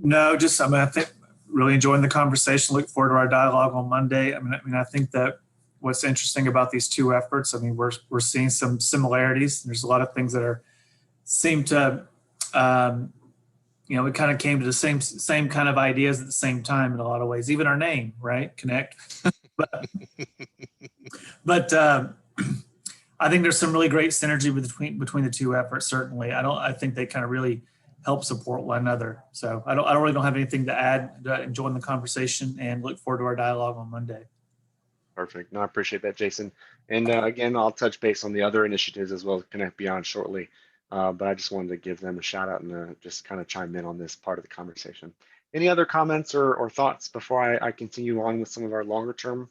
No, just I think really enjoying the conversation. Look forward to our dialogue on Monday. I think that what's interesting about these two efforts, we're seeing some similarities. There's a lot of things that seem to we kind of came to the same kind of ideas at the same time in a lot of ways. Even our name, right? Connect. but I think there's some really great synergy between the two efforts. Certainly, I think they kind of really help support one another. So I don't have anything to add. Enjoying the conversation and look forward to our dialogue on Monday. Perfect. No, I appreciate that, Jason. And again, I'll touch base on the other initiatives as well as Connect Beyond shortly. But I just wanted to give them a shout out and just kind of chime in on this part of the conversation. Any other comments or thoughts before I continue on with some of our longer term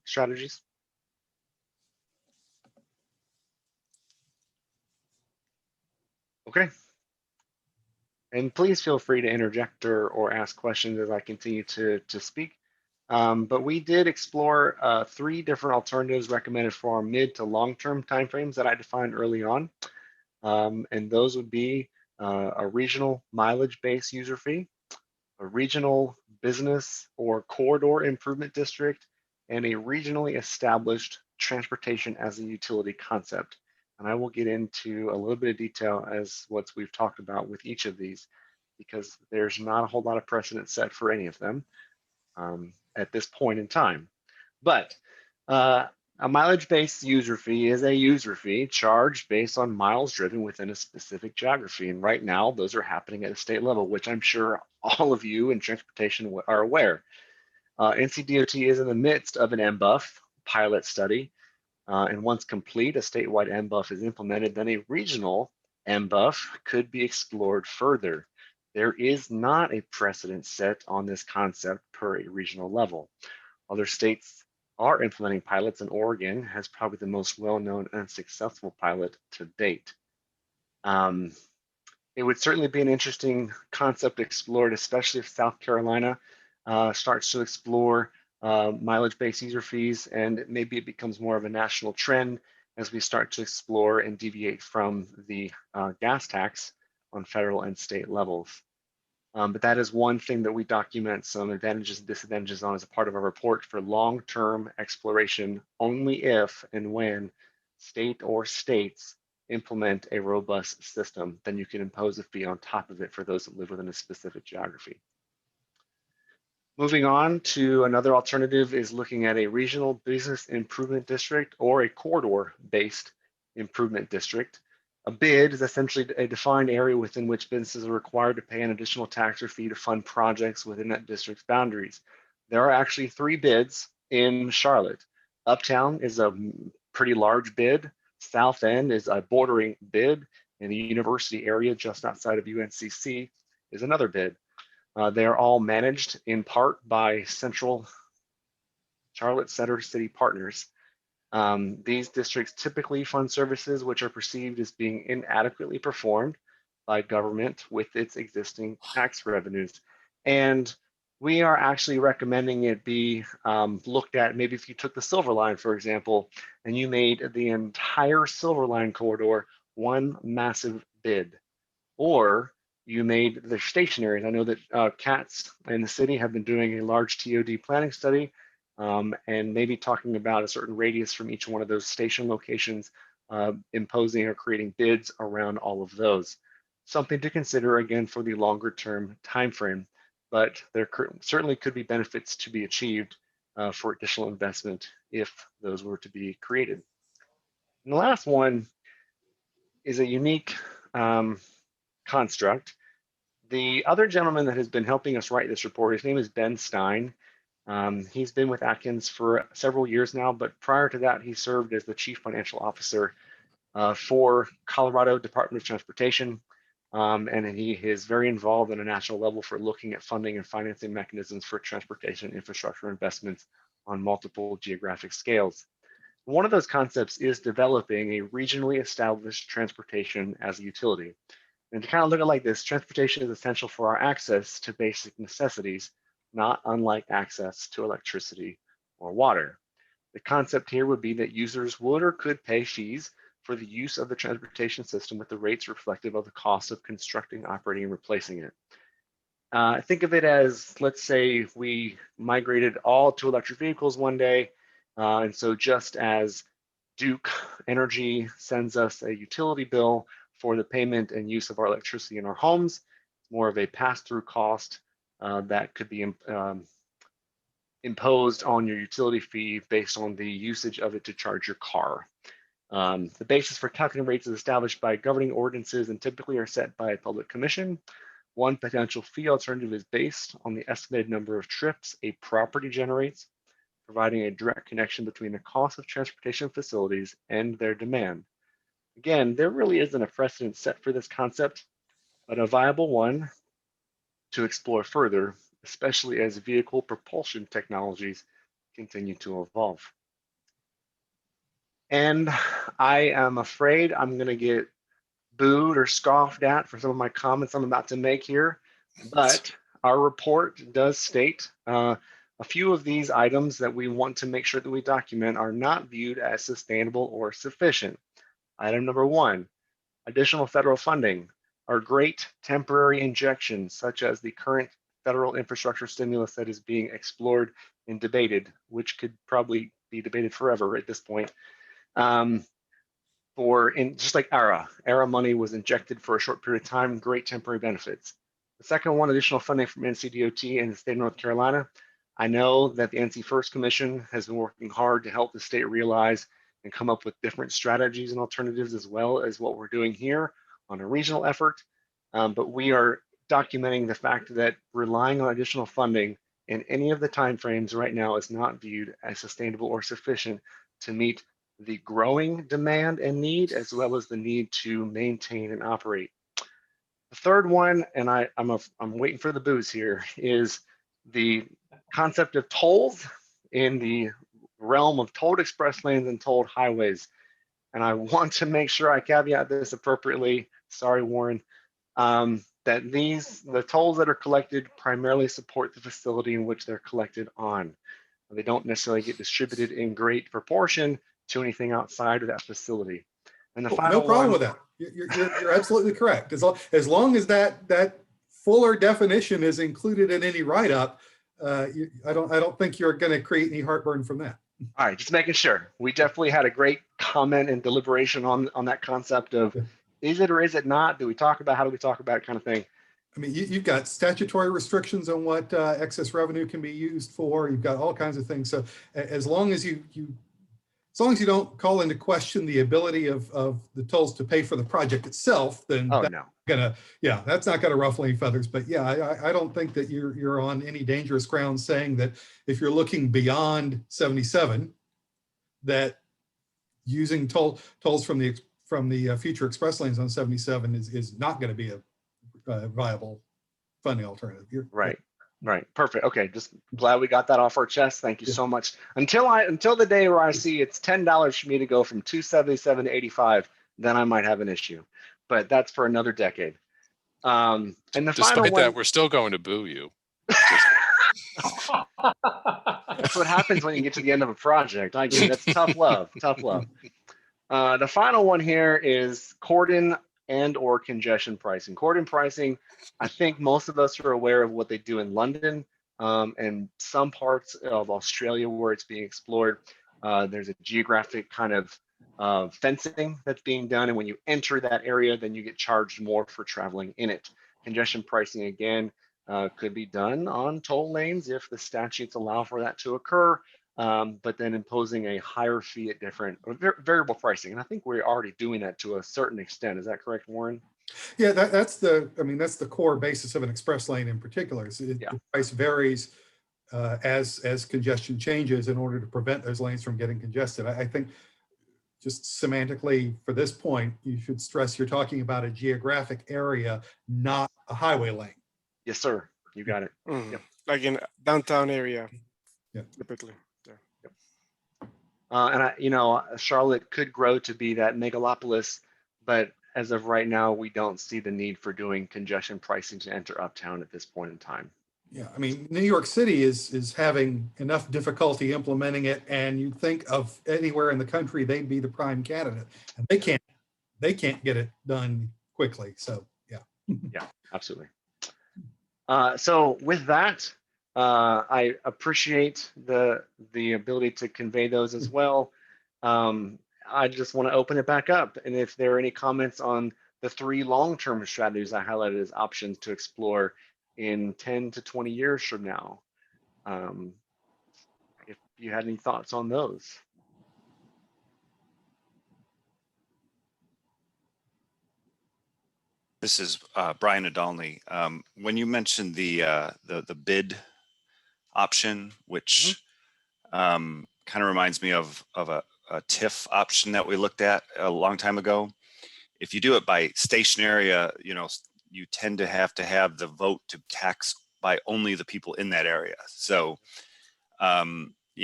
strategies? Okay. And please feel free to interject or ask questions as I continue to speak. But we did explore 3 different alternatives recommended for our mid to long-term timeframes that I defined early on. And those would be a regional mileage-based user fee, a regional business or corridor improvement district, and a regionally established transportation as a utility concept. And I will get into a little bit of detail as what we've talked about with each of these, because there's not a whole lot of precedent set for any of them at this point in time. But A mileage-based user fee is a user fee charged based on miles driven within a specific geography. And right now, those are happening at a state level, which I'm sure all of you in transportation are aware. NCDOT is in the midst of an MBUF pilot study. And once complete, a statewide MBUF is implemented, then a regional MBUF could be explored further. There is not a precedent set on this concept per a regional level. Other states are implementing pilots, and Oregon has probably the most well-known and successful pilot to date. It would certainly be an interesting concept explored, especially if South Carolina starts to explore mileage-based user fees, and maybe it becomes more of a national trend as we start to explore and deviate from the gas tax on federal and state levels. But that is one thing that we document some advantages and disadvantages on as a part of our report for long-term exploration, only if and when state or states implement a robust system, then you can impose a fee on top of it for those that live within a specific geography. Moving on to another alternative is looking at a regional business improvement district or a corridor-based improvement district. A bid is essentially a defined area within which businesses are required to pay an additional tax or fee to fund projects within that district's boundaries. There are actually 3 bids in Charlotte. Uptown is a pretty large bid. South End is a bordering bid, and the university area just outside of UNCC is another bid. They are all managed in part by Central Charlotte Center City Partners. These districts typically fund services which are perceived as being inadequately performed by government with its existing tax revenues. And we are actually recommending it be looked at, maybe if you took the Silver Line, for example, and you made the entire Silver Line corridor one massive bid, or you made the stationaries. I know that CATS and the city have been doing a large TOD planning study, and maybe talking about a certain radius from each one of those station locations, imposing or creating bids around all of those. Something to consider again for the longer term time frame, but there certainly could be benefits to be achieved for additional investment if those were to be created. And the last one is a unique construct. The other gentleman that has been helping us write this report, his name is Ben Stein. He's been with Atkins for several years now, but prior to that, he served as the chief financial officer for Colorado Department of Transportation. And he is very involved on a national level for looking at funding and financing mechanisms for transportation infrastructure investments on multiple geographic scales. One of those concepts is developing a regionally established transportation as a utility. And to kind of look at it like this, transportation is essential for our access to basic necessities, not unlike access to electricity or water. The concept here would be that users would or could pay fees for the use of the transportation system with the rates reflective of the cost of constructing, operating, and replacing it. Think of it as, let's say we migrated all to electric vehicles one day, and so just as Duke Energy sends us a utility bill for the payment and use of our electricity in our homes, more of a pass-through cost that could be imposed on your utility fee based on the usage of it to charge your car. The basis for calculating rates is established by governing ordinances and typically are set by a public commission. One potential fee alternative is based on the estimated number of trips a property generates, providing a direct connection between the cost of transportation facilities and their demand. Again, there really isn't a precedent set for this concept, but a viable one to explore further, especially as vehicle propulsion technologies continue to evolve. And I am afraid I'm going to get booed or scoffed at for some of my comments I'm about to make here, but our report does state a few of these items that we want to make sure that we document are not viewed as sustainable or sufficient. Item number 1, additional federal funding are great temporary injections, such as the current federal infrastructure stimulus that is being explored and debated, which could probably be debated forever at this point. Just like ARA money was injected for a short period of time, great temporary benefits. The second one, additional funding from NCDOT and the state of North Carolina, I know that the NC First Commission has been working hard to help the state realize and come up with different strategies and alternatives, as well as what we're doing here on a regional effort. But we are documenting the fact that relying on additional funding in any of the timeframes right now is not viewed as sustainable or sufficient to meet the growing demand and need, as well as the need to maintain and operate. The third one, and I'm waiting for the booze here, is the concept of tolls in the realm of tolled express lanes and tolled highways. And I want to make sure I caveat this appropriately. Sorry, Warren. That the tolls that are collected primarily support the facility in which they're collected on. They don't necessarily get distributed in great proportion to anything outside of that facility. And the final No problem one, with that. You're absolutely correct. As long as that fuller definition is included in any write-up, I don't think you're going to create any heartburn from that. all right, just making sure. We definitely had a great comment and deliberation on that concept of, is it or is it not? Do we talk about, how do we talk about it, kind of thing? I mean, you've got statutory restrictions on what excess revenue can be used for. You've got all kinds of things. So as long as you don't call into question the ability of the tolls to pay for the project itself, then Oh, that's no. that's not gonna ruffle any feathers. But yeah, I don't think that you're on any dangerous ground saying that if you're looking beyond 77, that using tolls from the future express lanes on 77 is not going to be a viable funding alternative. Right. Right. Perfect. Okay. Just glad we got that off our chest. Thank you so much. Until the day where I see it's $10 for me to go from 277 to 85, then I might have an issue. But that's for another decade. And the Despite final one, that, we're still going to boo you. that's what happens when you get to the end of a project. I get it. That's tough love. Tough love. The final one here is cordon and or congestion pricing. Cordon pricing, I think most of us are aware of what they do in London and some parts of Australia where it's being explored. There's a geographic kind of fencing that's being done. And when you enter that area, then you get charged more for traveling in it. Congestion pricing, again, could be done on toll lanes if the statutes allow for that to occur. But then imposing a higher fee at different variable pricing. And I think we're already doing that to a certain extent. Is that correct, Warren? Yeah, that's the core basis of an express lane in particular. The price varies as congestion changes in order to prevent those lanes from getting congested. I think just semantically for this point, you should stress you're talking about a geographic area, not a highway lane. Yes, sir. You got it. Yep. Like in downtown area. Yeah. Typically. And Charlotte could grow to be that megalopolis, but as of right now, we don't see the need for doing congestion pricing to enter uptown at this point in time. Yeah, I mean, New York City is having enough difficulty implementing it, and you'd think of anywhere in the country they'd be the prime candidate, and they can't get it done quickly. So yeah. Yeah, absolutely. So with that, I appreciate the ability to convey those as well. I just want to open it back up. And if there are any comments on the 3 long-term strategies I highlighted as options to explore in 10 to 20 years from now, if you had any thoughts on those. This is Brian Adalny. When you mentioned the bid option, which kind of reminds me of a TIF option that we looked at a long time ago. If you do it by station area, you tend to have the vote to tax by only the people in that area. So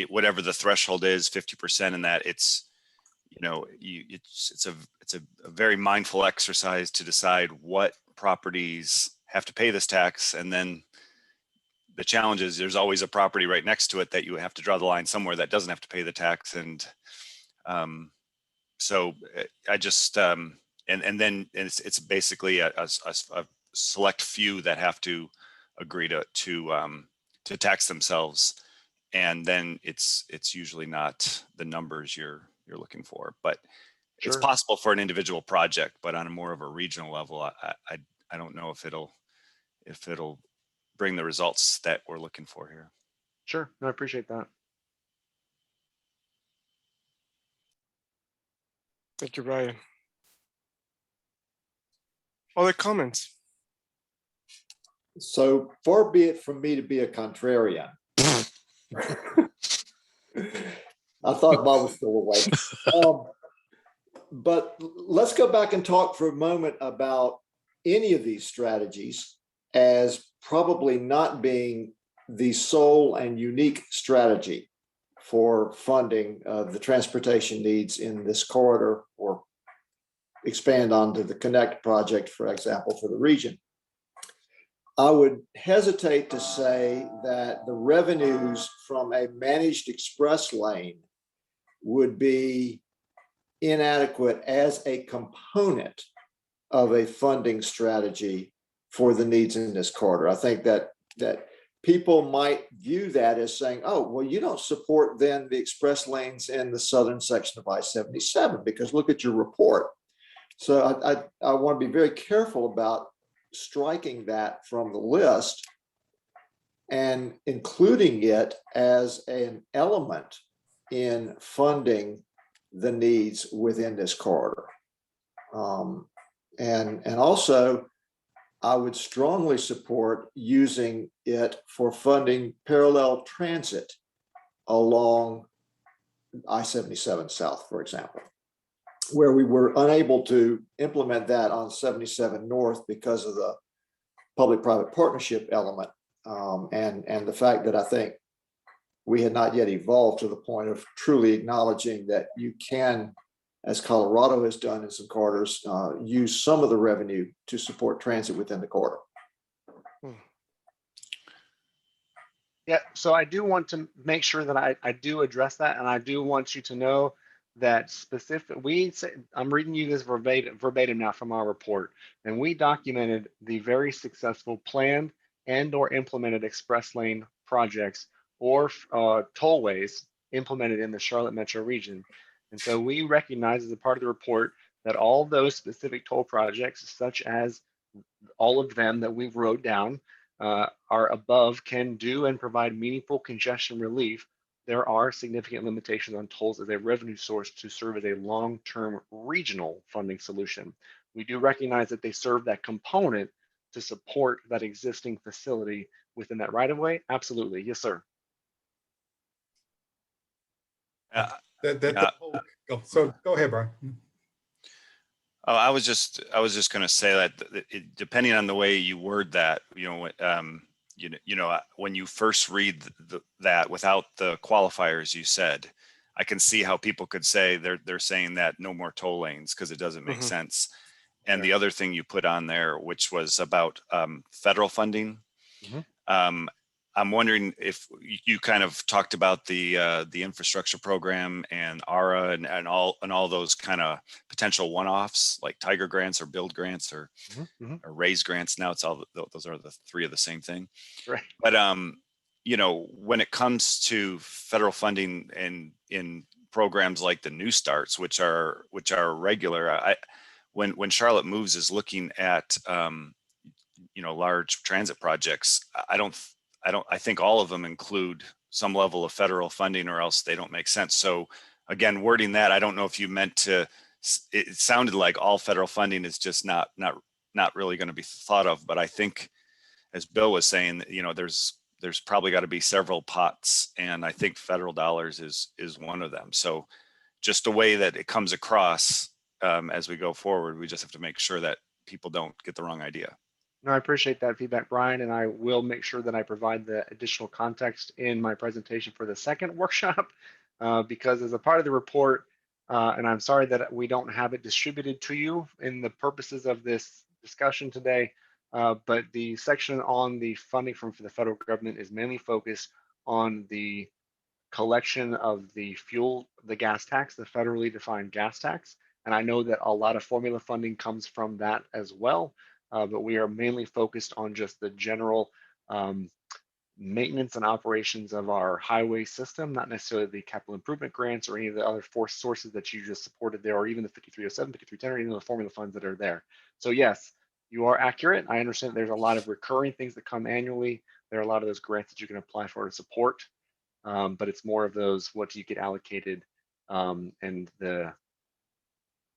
whatever the threshold is, 50% in that, it's a very mindful exercise to decide what properties have to pay this tax. And then the challenge is there's always a property right next to it that you have to draw the line somewhere that doesn't have to pay the tax. And so I just, and then it's basically a select few that have to agree to tax themselves. And then it's usually not the numbers you're looking for, but it's possible for an individual project, but on a more of a regional level, I don't know if it'll bring the results that we're looking for here. Sure, no, I appreciate that. Thank you, Brian. Other comments? So far be it from me to be a contrarian. I thought Bob was still awake. But let's go back and talk for a moment about any of these strategies as probably not being the sole and unique strategy for funding the transportation needs in this corridor, or expand onto the Connect project, for example, for the region. I would hesitate to say that the revenues from a managed express lane would be inadequate as a component of a funding strategy for the needs in this corridor. I think that people might view that as saying, oh, well, you don't support then the express lanes in the southern section of I-77 because look at your report. So I want to be very careful about striking that from the list and including it as an element in funding the needs within this corridor. And also, I would strongly support using it for funding parallel transit along I-77 South, for example, where we were unable to implement that on 77 North because of the public-private partnership element, and the fact that I think we had not yet evolved to the point of truly acknowledging that you can, as Colorado has done in some corridors, use some of the revenue to support transit within the corridor. Yeah, so I do want to make sure that I do address that, and I do want you to know that I'm reading you this verbatim now from our report, and we documented the very successful planned and or implemented express lane projects or tollways implemented in the Charlotte metro region. And so we recognize as a part of the report that all those specific toll projects, such as all of them that we've wrote down, are above, can do and provide meaningful congestion relief. There are significant limitations on tolls as a revenue source to serve as a long-term regional funding solution. We do recognize that they serve that component to support that existing facility within that right-of-way. Absolutely, yes, sir. So go ahead, Brian. Oh, I was just going to say that depending on the way you word that, when you first read that without the qualifiers you said, I can see how people could say they're saying that no more toll lanes because it doesn't make sense. And Yeah. the other thing you put on there, which was about federal funding. I'm wondering if you kind of talked about the infrastructure program and ARA and all those kind of potential one-offs like Tiger grants or build grants or raise grants. Now it's all those are the three of the same thing. Right. But when it comes to federal funding and in programs like the New Starts, which are regular, when Charlotte Moves is looking at large transit projects, I think all of them include some level of federal funding or else they don't make sense. So again, wording that, I don't know if you meant to, it sounded like all federal funding is just not really going to be thought of. But I think, as Bill was saying, there's probably got to be several pots, and I think federal dollars is one of them. So just the way that it comes across as we go forward, we just have to make sure that people don't get the wrong idea. No, I appreciate that feedback, Brian, and I will make sure that I provide the additional context in my presentation for the second workshop, because as a part of the report, and I'm sorry that we don't have it distributed to you in the purposes of this discussion today, but the section on the funding from the federal government is mainly focused on the collection of the gas tax, the federally defined gas tax. And I know that a lot of formula funding comes from that as well. But we are mainly focused on just the general maintenance and operations of our highway system, not necessarily the capital improvement grants or any of the other sources that you just supported there, or even the 5307, 5310, or even the formula funds that are there. So yes, you are accurate. I understand there's a lot of recurring things that come annually. There are a lot of those grants that you can apply for to support but it's more of those, what do you get allocated, and the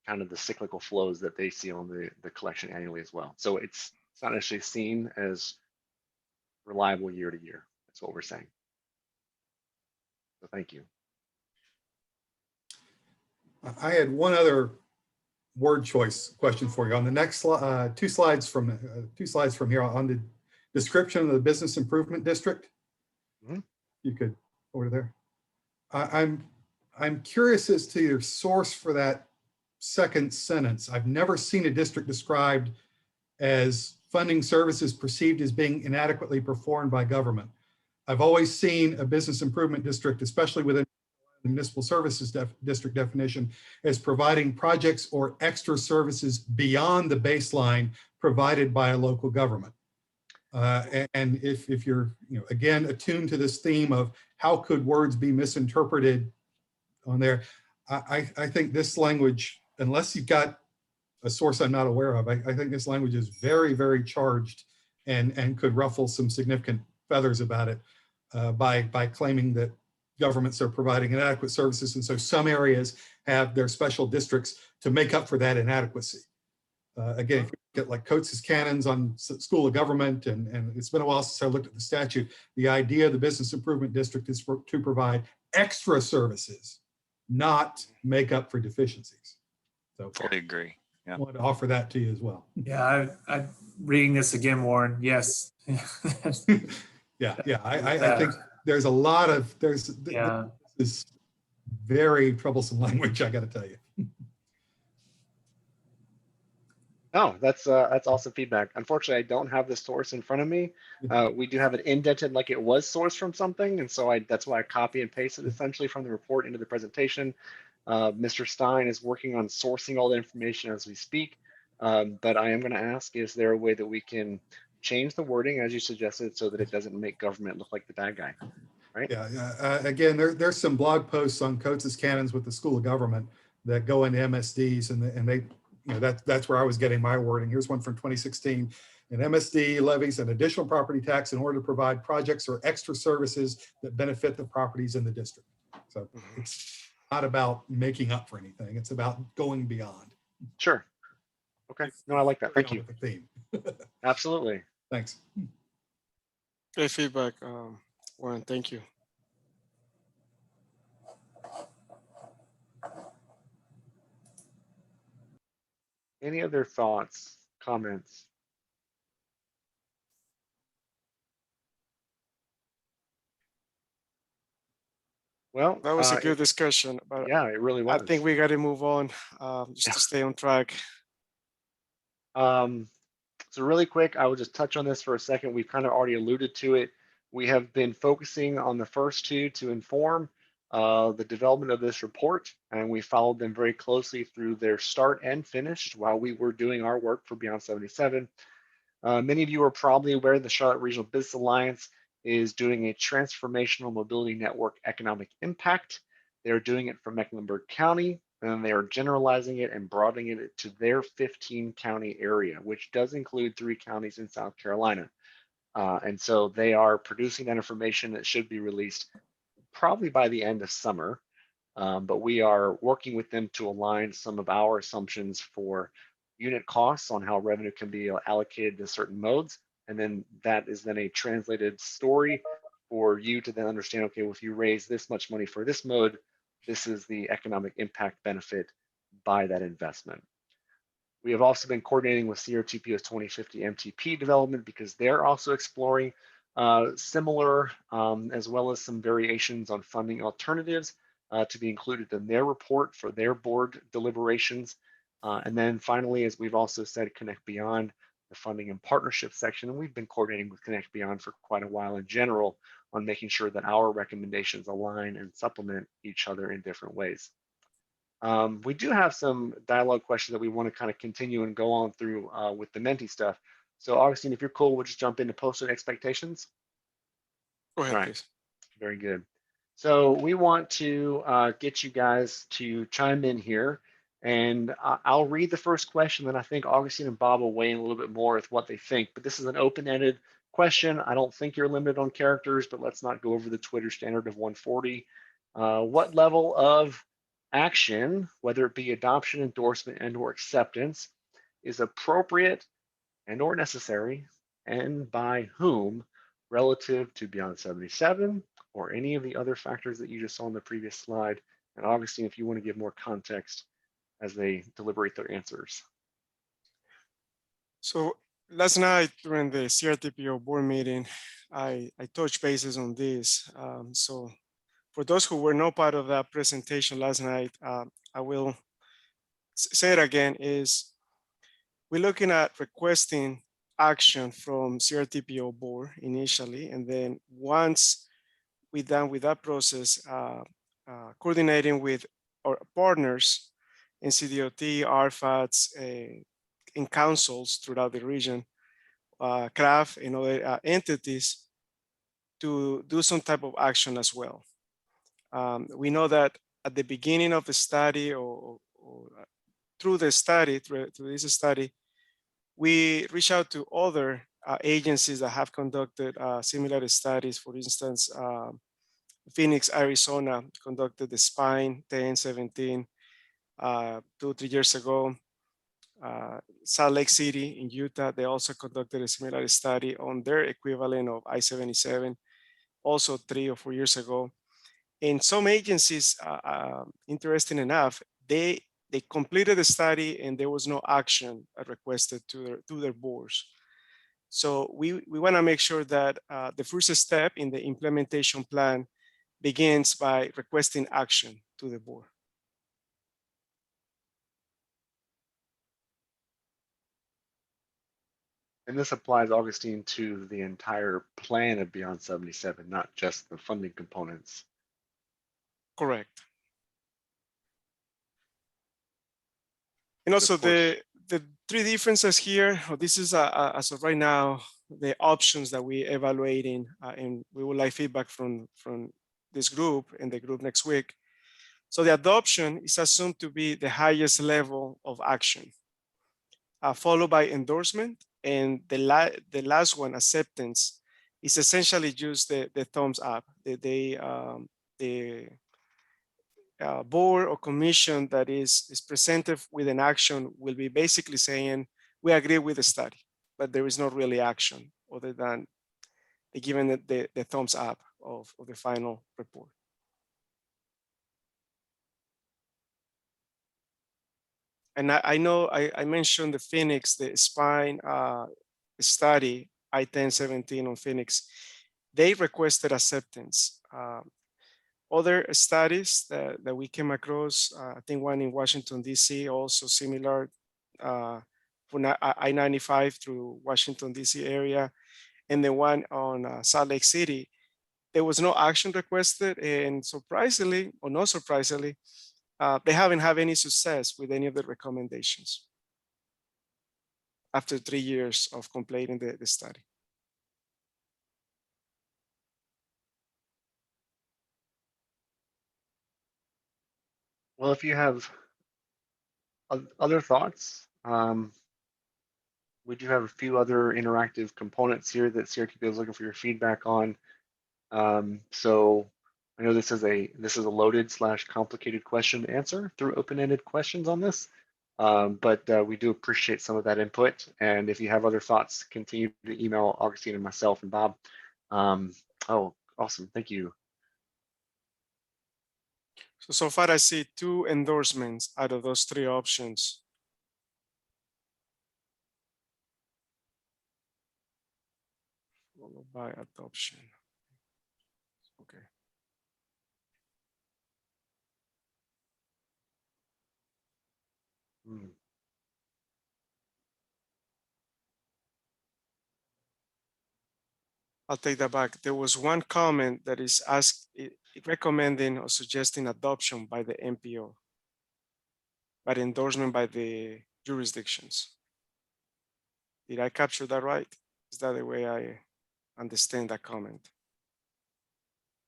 kind of the cyclical flows that they see on the collection annually as well. So it's not necessarily seen as reliable year to year. That's what we're saying. So thank you. I had one other word choice question for you on the next two slides from here on the description of the business improvement district. Mhm. You could over there. I'm curious as to your source for that second sentence. I've never seen a district described as funding services perceived as being inadequately performed by government. I've always seen a business improvement district, especially within the municipal services district definition, as providing projects or extra services beyond the baseline provided by a local government. And if you're, again, attuned to this theme of how could words be misinterpreted on there, I think this language, unless you've got a source I'm not aware of, I think this language is very, very charged and could ruffle some significant feathers about it by claiming that governments are providing inadequate services. And so some areas have their special districts to make up for that inadequacy. Again, if you get like Coates's canons on school of government, and it's been a while since I looked at the statute, the idea of the business improvement district is to provide extra services, not make up for deficiencies. So Fully agree. I wanted to offer that to you as well. Yeah, I reading this again, Warren. Yes. Yeah, I think there's a lot of, Yeah. this very troublesome language, I got to tell you. No, that's awesome feedback. Unfortunately, I don't have the source in front of me. We do have it indented like it was sourced from something, and so that's why I copy and pasted essentially from the report into the presentation. Mr. Stein is working on sourcing all the information as we speak, but I am going to ask, is there a way that we can change the wording as you suggested so that it doesn't make government look like the bad guy, right? Yeah, again, there's some blog posts on Coates's canons with the School of Government that go into MSDs, and they, that's where I was getting my wording. Here's one from 2016. An MSD levies an additional property tax in order to provide projects or extra services that benefit the properties in the district. So it's not about making up for anything. It's about going beyond. Sure. Okay. No, I like that. Thank you. With the theme. Absolutely. Thanks. Great feedback, Warren. Thank you. Any other thoughts, comments? Well, That was a good discussion, but yeah, it really was. I think we got to move on just to stay on track. So really quick, I will just touch on this for a second. We've kind of already alluded to it. We have been focusing on the first two to inform the development of this report, and we followed them very closely through their start and finish while we were doing our work for Beyond 77. Many of you are probably aware the Charlotte Regional Business Alliance is doing a transformational mobility network economic impact. They're doing it for Mecklenburg County, and they are generalizing it and broadening it to their 15 county area, which does include 3 counties in South Carolina. And so they are producing that information that should be released probably by the end of summer. But we are working with them to align some of our assumptions for unit costs on how revenue can be allocated to certain modes. And then that is then a translated story for you to then understand, okay, well, if you raise this much money for this mode, this is the economic impact benefit by that investment. We have also been coordinating with CRTPO's 2050 MTP development because they're also exploring similar as well as some variations on funding alternatives to be included in their report for their board deliberations. And then finally, as we've also said, Connect Beyond, the funding and partnership section, and we've been coordinating with Connect Beyond for quite a while in general on making sure that our recommendations align and supplement each other in different ways. We do have some dialogue questions that we want to kind of continue and go on through with the Menti stuff. So Augustine, if you're cool, we'll just jump into posted expectations. Go ahead, All right. please. Very good. So we want to get you guys to chime in here, and I'll read the first question, then I think Augustine and Bob will weigh in a little bit more with what they think, but this is an open-ended question. I don't think you're limited on characters, but let's not go over the Twitter standard of 140. What level of action, whether it be adoption, endorsement, and or acceptance, is appropriate and or necessary, and by whom, relative to Beyond 77 or any of the other factors that you just saw on the previous slide? And Augustine, if you want to give more context as they deliberate their answers. So last night during the CRTPO board meeting, I touched bases on this. So for those who were not part of that presentation last night, I will say it again, is we're looking at requesting action from CRTPO board initially, and then once we're done with that process, coordinating with our partners in CDOT, RFATs, in councils throughout the region, CRAF and other entities to do some type of action as well. We know that at the beginning of the study or through the study, through this study, we reach out to other agencies that have conducted similar studies. For instance, Phoenix, Arizona conducted the SPINE 1017 2-3 years ago. Salt Lake City in Utah, they also conducted a similar study on their equivalent of I-77, also 3 or 4 years ago. And some agencies, interesting enough, they completed the study and there was no action requested to their boards. So we want to make sure that the first step in the implementation plan begins by requesting action to the board. And this applies, Augustine, to the entire plan of Beyond 77, not just the funding components. Correct. And also the 3 differences here, this is as of right now, the options that we're evaluating, and we would like feedback from this group and the group next week. So the adoption is assumed to be the highest level of action, followed by endorsement, and the last one, acceptance, is essentially just the thumbs up. The board or commission that is presented with an action will be basically saying, we agree with the study, but there is not really action other than giving the thumbs up of the final report. And I know I mentioned the Phoenix, the SPINE study, I-1017 on Phoenix. They requested acceptance. Other studies that we came across, I think one in Washington, D.C., also similar for I-95 through Washington, D.C. area, and the one on Salt Lake City, there was no action requested, and surprisingly, or not surprisingly, they haven't had any success with any of the recommendations after 3 years of completing the study. Well, if you have other thoughts, we do have a few other interactive components here that CRTPO is looking for your feedback on. So I know this is a loaded / complicated question to answer through open-ended questions on this, but we do appreciate some of that input. And if you have other thoughts, continue to email Augustine and myself and Bob. Oh, awesome, thank you. So far I see 2 endorsements out of those 3 options. Followed by adoption. Okay. I'll take that back. There was one comment that is recommending or suggesting adoption by the MPO, but endorsement by the jurisdictions. Did I capture that right? Is that the way I understand that comment?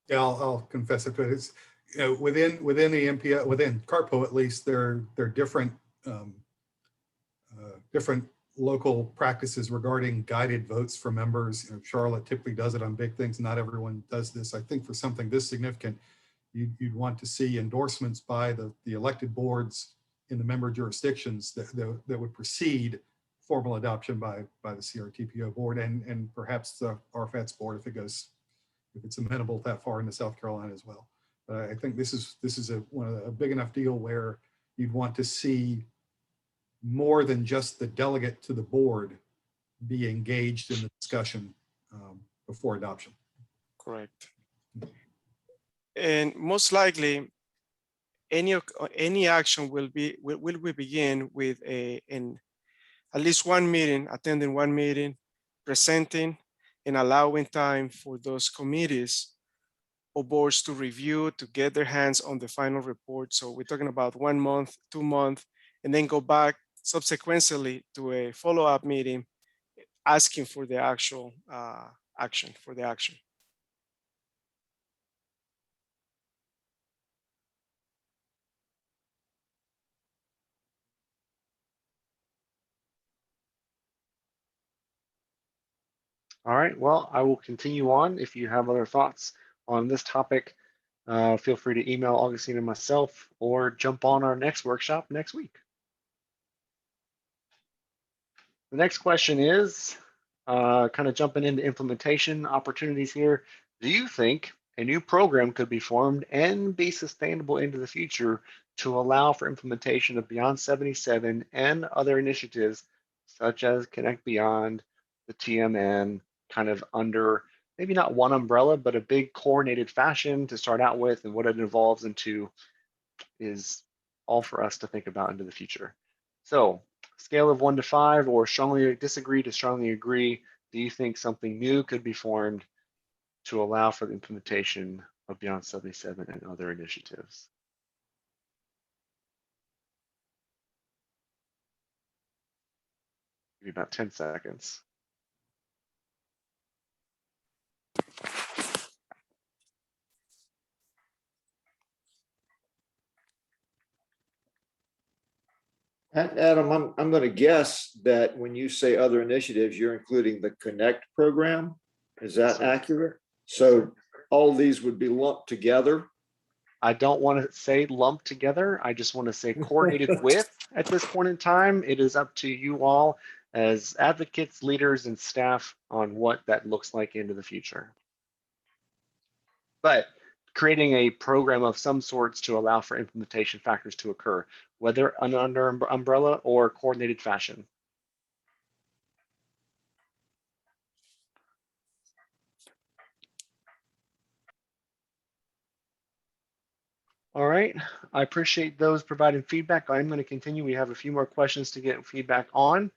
Yeah, I'll confess it, but it's, you know, within the MPO, within CARPO at least, there are different different local practices regarding guided votes for members. You know, Charlotte typically does it on big things. Not everyone does this. I think for something this significant, you'd want to see endorsements by the elected boards in the member jurisdictions that would precede formal adoption by the CRTPO board and perhaps the RFET's board if it's amenable that far into South Carolina as well. I think this is a big enough deal where you'd want to see more than just the delegate to the board be engaged in the discussion before adoption. Correct. And most likely, any action will begin with at least one meeting, attending one meeting, presenting, and allowing time for those committees or boards to review, to get their hands on the final report. So we're talking about 1 month, 2 months, and then go back subsequently to a follow-up meeting asking for the actual action. All right, well, I will continue on. If you have other thoughts on this topic, feel free to email Augustine and myself or jump on our next workshop next week. The next question is kind of jumping into implementation opportunities here. Do you think a new program could be formed and be sustainable into the future to allow for implementation of Beyond 77 and other initiatives such as Connect Beyond, the TMN, kind of under maybe not one umbrella, but a big coordinated fashion to start out with, and what it evolves into is all for us to think about into the future. So, scale of 1 to 5, or strongly disagree to strongly agree, do you think something new could be formed to allow for the implementation of Beyond 77 and other initiatives? Give you about 10 seconds. Adam, I'm going to guess that when you say other initiatives, you're including the Connect program. Is that accurate? So all these would be lumped together? I don't want to say lumped together. I just want to say coordinated with at this point in time. It is up to you all as advocates, leaders, and staff on what that looks like into the future. But creating a program of some sorts to allow for implementation factors to occur, whether under umbrella or coordinated fashion. All right, I appreciate those providing feedback. I'm going to continue. We have a few more questions to get feedback on,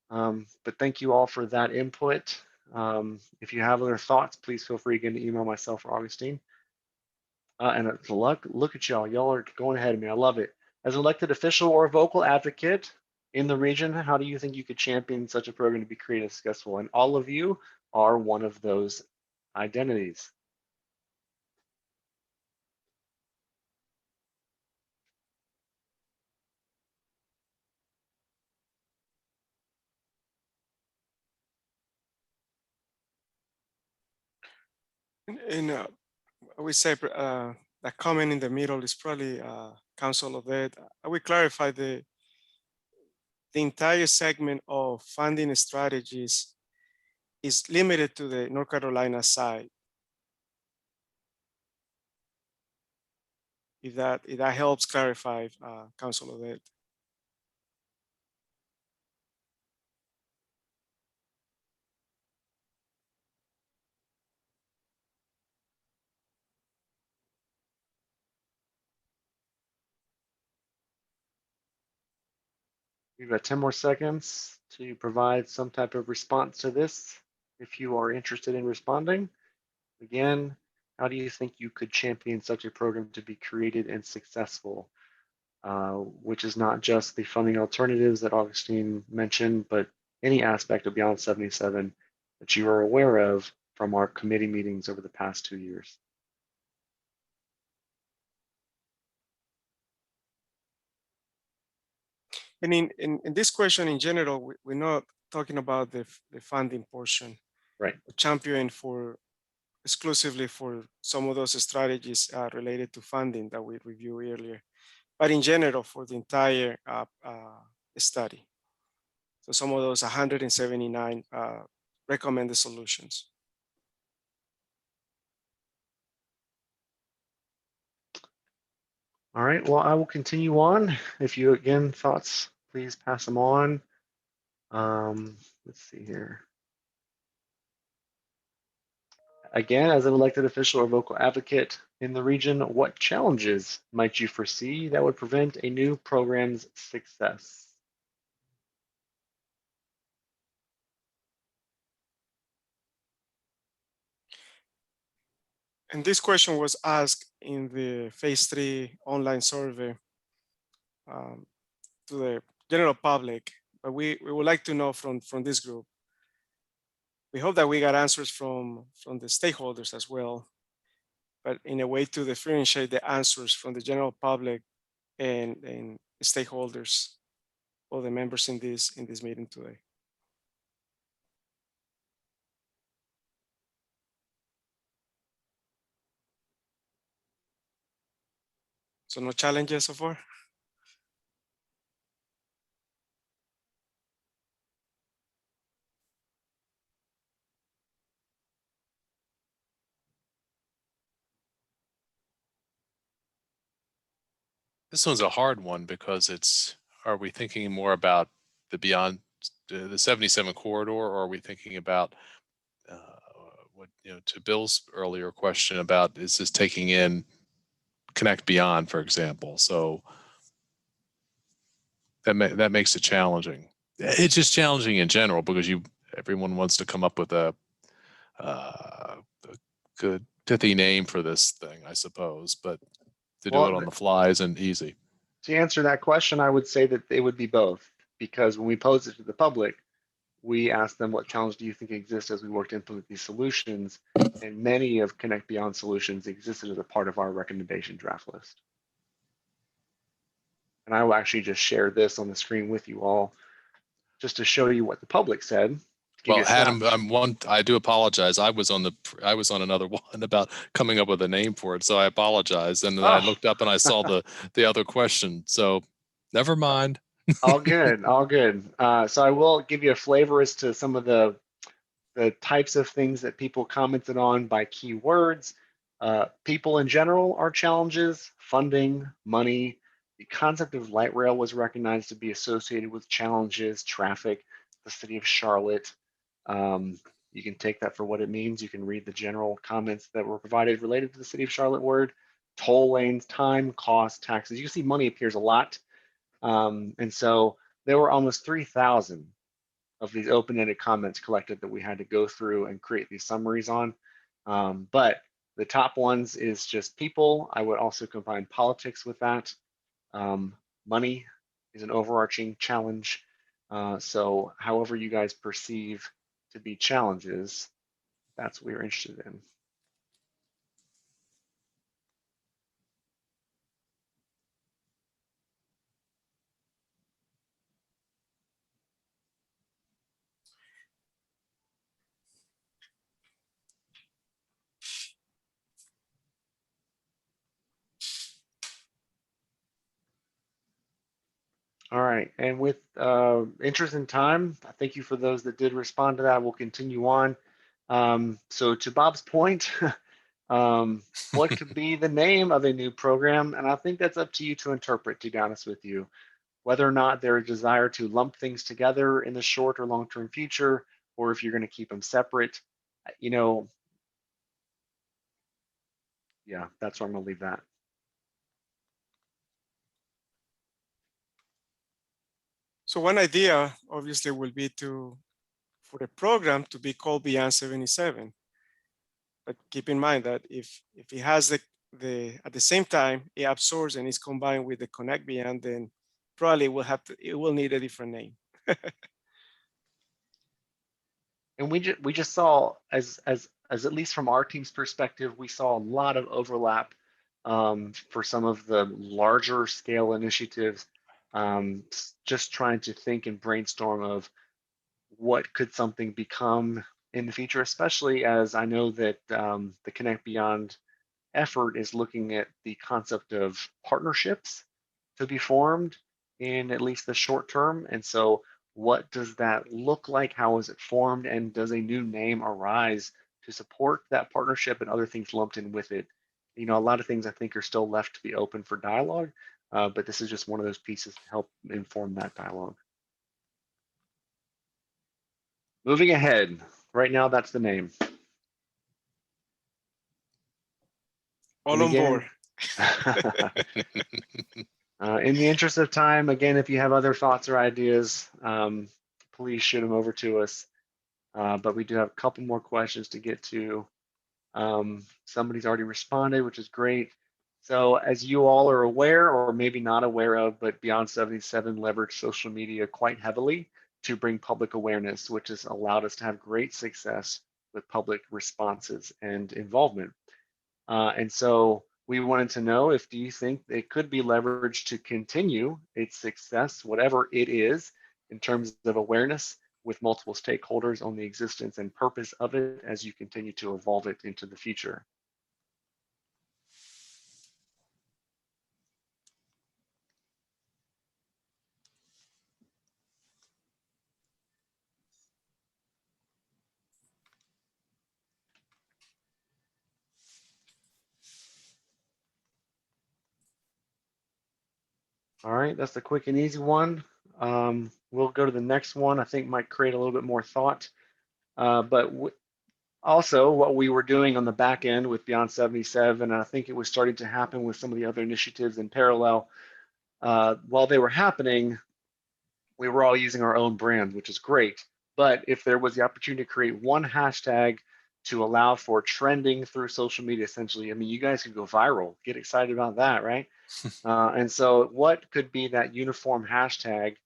but thank you all for that input. If you have other thoughts, please feel free again to email myself or Augustine. And look at y'all. Y'all are going ahead of me. I love it. As an elected official or vocal advocate in the region, how do you think you could champion such a program to be creative and successful? And all of you are one of those identities. And I would say that comment in the middle is probably Council of Ed. I would clarify the entire segment of funding strategies is limited to the North Carolina side. If that helps clarify, Council of Ed. We've got 10 more seconds to provide some type of response to this if you are interested in responding. Again, how do you think you could champion such a program to be created and successful? Which is not just the funding alternatives that Augustine mentioned, but any aspect of Beyond 77 that you are aware of from our committee meetings over the past 2 years. And in this question in general, we're not talking about the funding portion. Right. We're championing for exclusively for some of those strategies related to funding that we reviewed earlier, but in general for the entire study. So some of those 179 recommended solutions. All right, well, I will continue on. If you, again, thoughts, please pass them on. Let's see here. Again, as an elected official or vocal advocate in the region, what challenges might you foresee that would prevent a new program's success? And this question was asked in the phase 3 online survey to the general public, but we would like to know from this group. We hope that we got answers from the stakeholders as well, but in a way to differentiate the answers from the general public and stakeholders or the members in this meeting today. So no challenges so far? This one's a hard one because are we thinking more about the beyond the 77 corridor, or are we thinking about what, to Bill's earlier question about, is this taking in Connect Beyond, for example? So that makes it challenging. It's just challenging in general because everyone wants to come up with a good pithy name for this thing, I suppose, but to do it on the fly isn't easy. To answer that question, I would say that they would be both, because when we pose it to the public, we ask them, what challenge do you think exists as we work to implement these solutions? And many of Connect Beyond solutions existed as a part of our recommendation draft list. And I will actually just share this on the screen with you all, just to show you what the public said. Well, Adam, I do apologize. I was on another one about coming up with a name for it, so I apologize. And then I looked up and I saw the other question. So, never mind. All good, all good. So I will give you a flavor as to some of the types of things that people commented on by keywords. People in general are challenges: funding, money. The concept of light rail was recognized to be associated with challenges: traffic, the city of Charlotte. You can take that for what it means. You can read the general comments that were provided related to the city of Charlotte word. Toll lanes, time, cost, taxes. You can see money appears a lot. And so there were almost 3,000 of these open-ended comments collected that we had to go through and create these summaries on. But the top ones is just people. I would also combine politics with that. Money is an overarching challenge. So however you guys perceive to be challenges, that's what we're interested in. All right, and with interest in time, thank you for those that did respond to that. We'll continue on. So to Bob's point, what could be the name of a new program? And I think that's up to you to interpret, to be honest with you. Whether or not there's a desire to lump things together in the short or long-term future, or if you're going to keep them separate, yeah, that's where I'm going to leave that. So one idea obviously will be for the program to be called Beyond 77. But keep in mind that if it has at the same time it absorbs and is combined with the Connect Beyond, then probably it will need a different name. And we just saw, as at least from our team's perspective, we saw a lot of overlap for some of the larger scale initiatives just trying to think and brainstorm of what could something become in the future, especially as I know that the Connect Beyond effort is looking at the concept of partnerships to be formed in at least the short term. And so what does that look like? How is it formed? And does a new name arise to support that partnership and other things lumped in with it? You know, a lot of things I think are still left to be open for dialogue, but this is just one of those pieces to help inform that dialogue. Moving ahead, right now that's the name. All And on again, board. in the interest of time, again, if you have other thoughts or ideas, please shoot them over to us. But we do have a couple more questions to get to. Somebody's already responded, which is great. So as you all are aware, or maybe not aware of, but Beyond 77 leveraged social media quite heavily to bring public awareness, which has allowed us to have great success with public responses and involvement. And so we wanted to know if do you think it could be leveraged to continue its success, whatever it is, in terms of awareness with multiple stakeholders on the existence and purpose of it as you continue to evolve it into the future. All right, that's the quick and easy one. We'll go to the next one. I think might create a little bit more thought. But also what we were doing on the back end with Beyond 77, and I think it was starting to happen with some of the other initiatives in parallel. While they were happening, we were all using our own brand, which is great. But if there was the opportunity to create one hashtag to allow for trending through social media, essentially, I mean, you guys could go viral. Get excited about that, right? And so what could be that uniform hashtag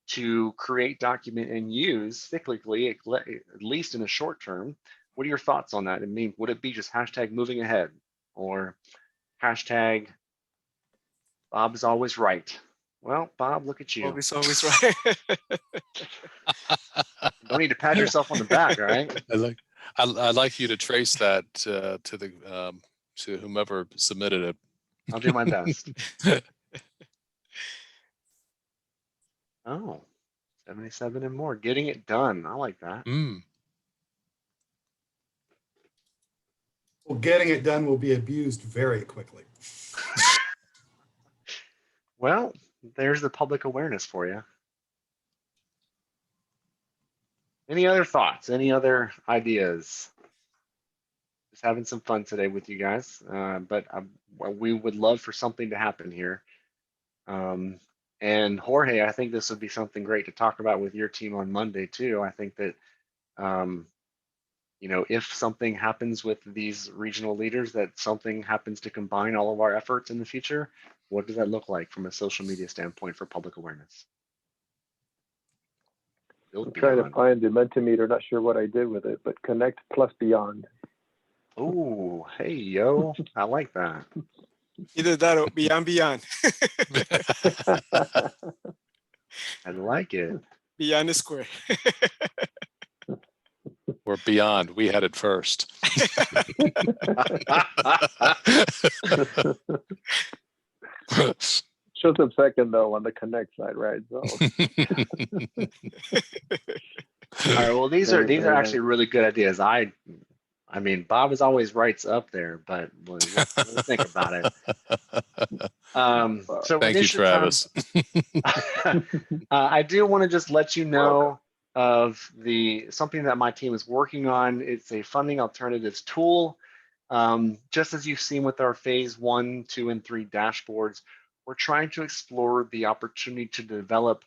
to create, document, and use cyclically, at least in the short term? What are your thoughts on that? I mean, would it be just hashtag moving ahead or hashtag Bob is always right? Well, Bob, look at you. Bob is always right. Don't need to pat yourself on the back, all right? I'd like you to trace that to whomever submitted it. I'll do my best. Oh, 77 and more, getting it done. I like that. Well, getting it done will be abused very quickly. Well, there's the public awareness for you. Any other thoughts? Any other ideas? Just having some fun today with you guys, but we would love for something to happen here. And Jorge, I think this would be something great to talk about with your team on Monday too. I think that, you know, if something happens with these regional leaders, that something happens to combine all of our efforts in the future, what does that look like from a social media standpoint for public awareness? I'm trying to find the Mentimeter, not sure what I did with it, but Connect plus Beyond. Oh, hey, yo, I like that. Either that or Beyond. I like it. Beyond Square. We're beyond. We had it first. Shows up second though on the Connect side, right? So. All right. Well, these are actually really good ideas. I mean, Bob is always right's up there, but we'll think about it. So thank you, Travis. I do want to just let you know of something that my team is working on. It's a funding alternatives tool. Just as you've seen with our phase 1, 2, and 3 dashboards, we're trying to explore the opportunity to develop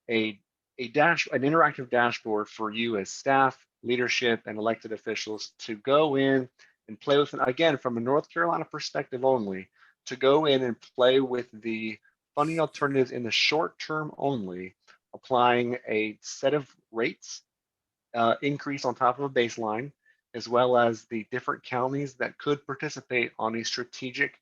an interactive dashboard for you as staff, leadership, and elected officials to go in and play with, again, from a North Carolina perspective only, to go in and play with the funding alternatives in the short term only, applying a set of rates increase on top of a baseline, as well as the different counties that could participate on a strategic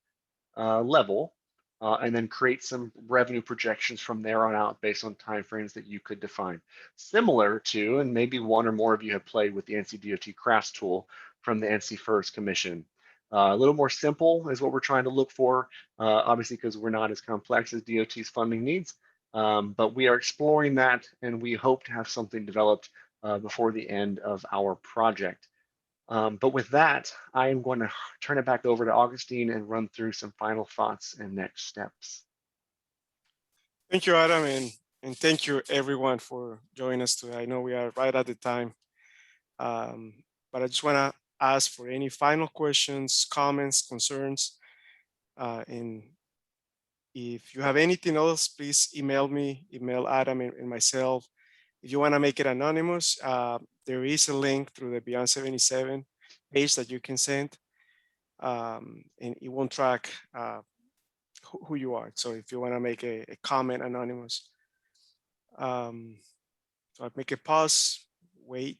level and then create some revenue projections from there on out based on timeframes that you could define. Similar to, and maybe one or more of you have played with the NCDOT crafts tool from the NC First Commission. A little more simple is what we're trying to look for, obviously because we're not as complex as DOT's funding needs, but we are exploring that and we hope to have something developed before the end of our project. But with that, I am going to turn it back over to Augustine and run through some final thoughts and next steps. Thank you, Adam, and thank you everyone for joining us today. I know we are right at the time, but I just want to ask for any final questions, comments, concerns, and if you have anything else, please email me, email Adam and myself. If you want to make it anonymous, there is a link through the Beyond 77 page that you can send, and it won't track who you are. So if you want to make a comment anonymous, so I'll make a pause, wait.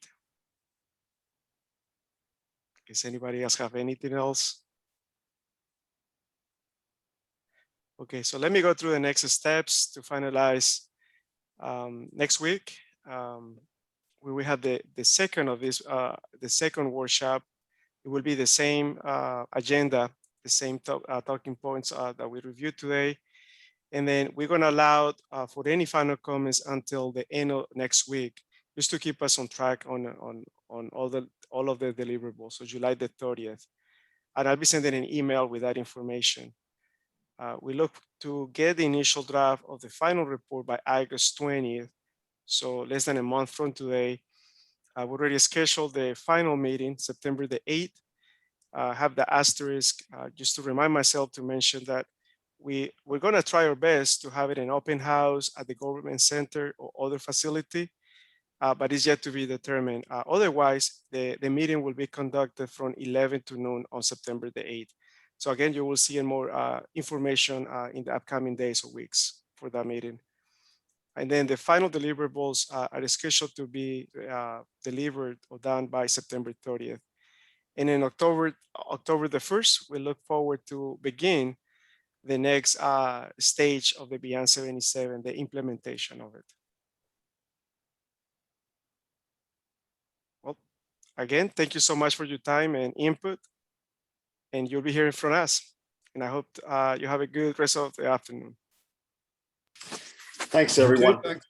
Does anybody else have anything else? Okay, so let me go through the next steps to finalize. Next week, we will have the second of this, the second workshop. It will be the same agenda, the same talking points that we reviewed today. And then we're going to allow for any final comments until the end of next week, just to keep us on track on all of the deliverables. So July the 30th. And I'll be sending an email with that information. We look to get the initial draft of the final report by August 20th. So less than a month from today. I've already scheduled the final meeting, September the 8th. Have the asterisk, just to remind myself to mention that we're going to try our best to have it an open house at the government center or other facility, but it's yet to be determined. Otherwise, the meeting will be conducted from 11 to noon on September the 8th. So again, you will see more information in the upcoming days or weeks for that meeting. And then the final deliverables are scheduled to be delivered or done by September 30th. And in October the 1st, we look forward to begin the next stage of the Beyond 77, the implementation of it. Well, again, thank you so much for your time and input. And you'll be hearing from us. And I hope you have a good rest of the afternoon. Thanks, everyone. Thanks.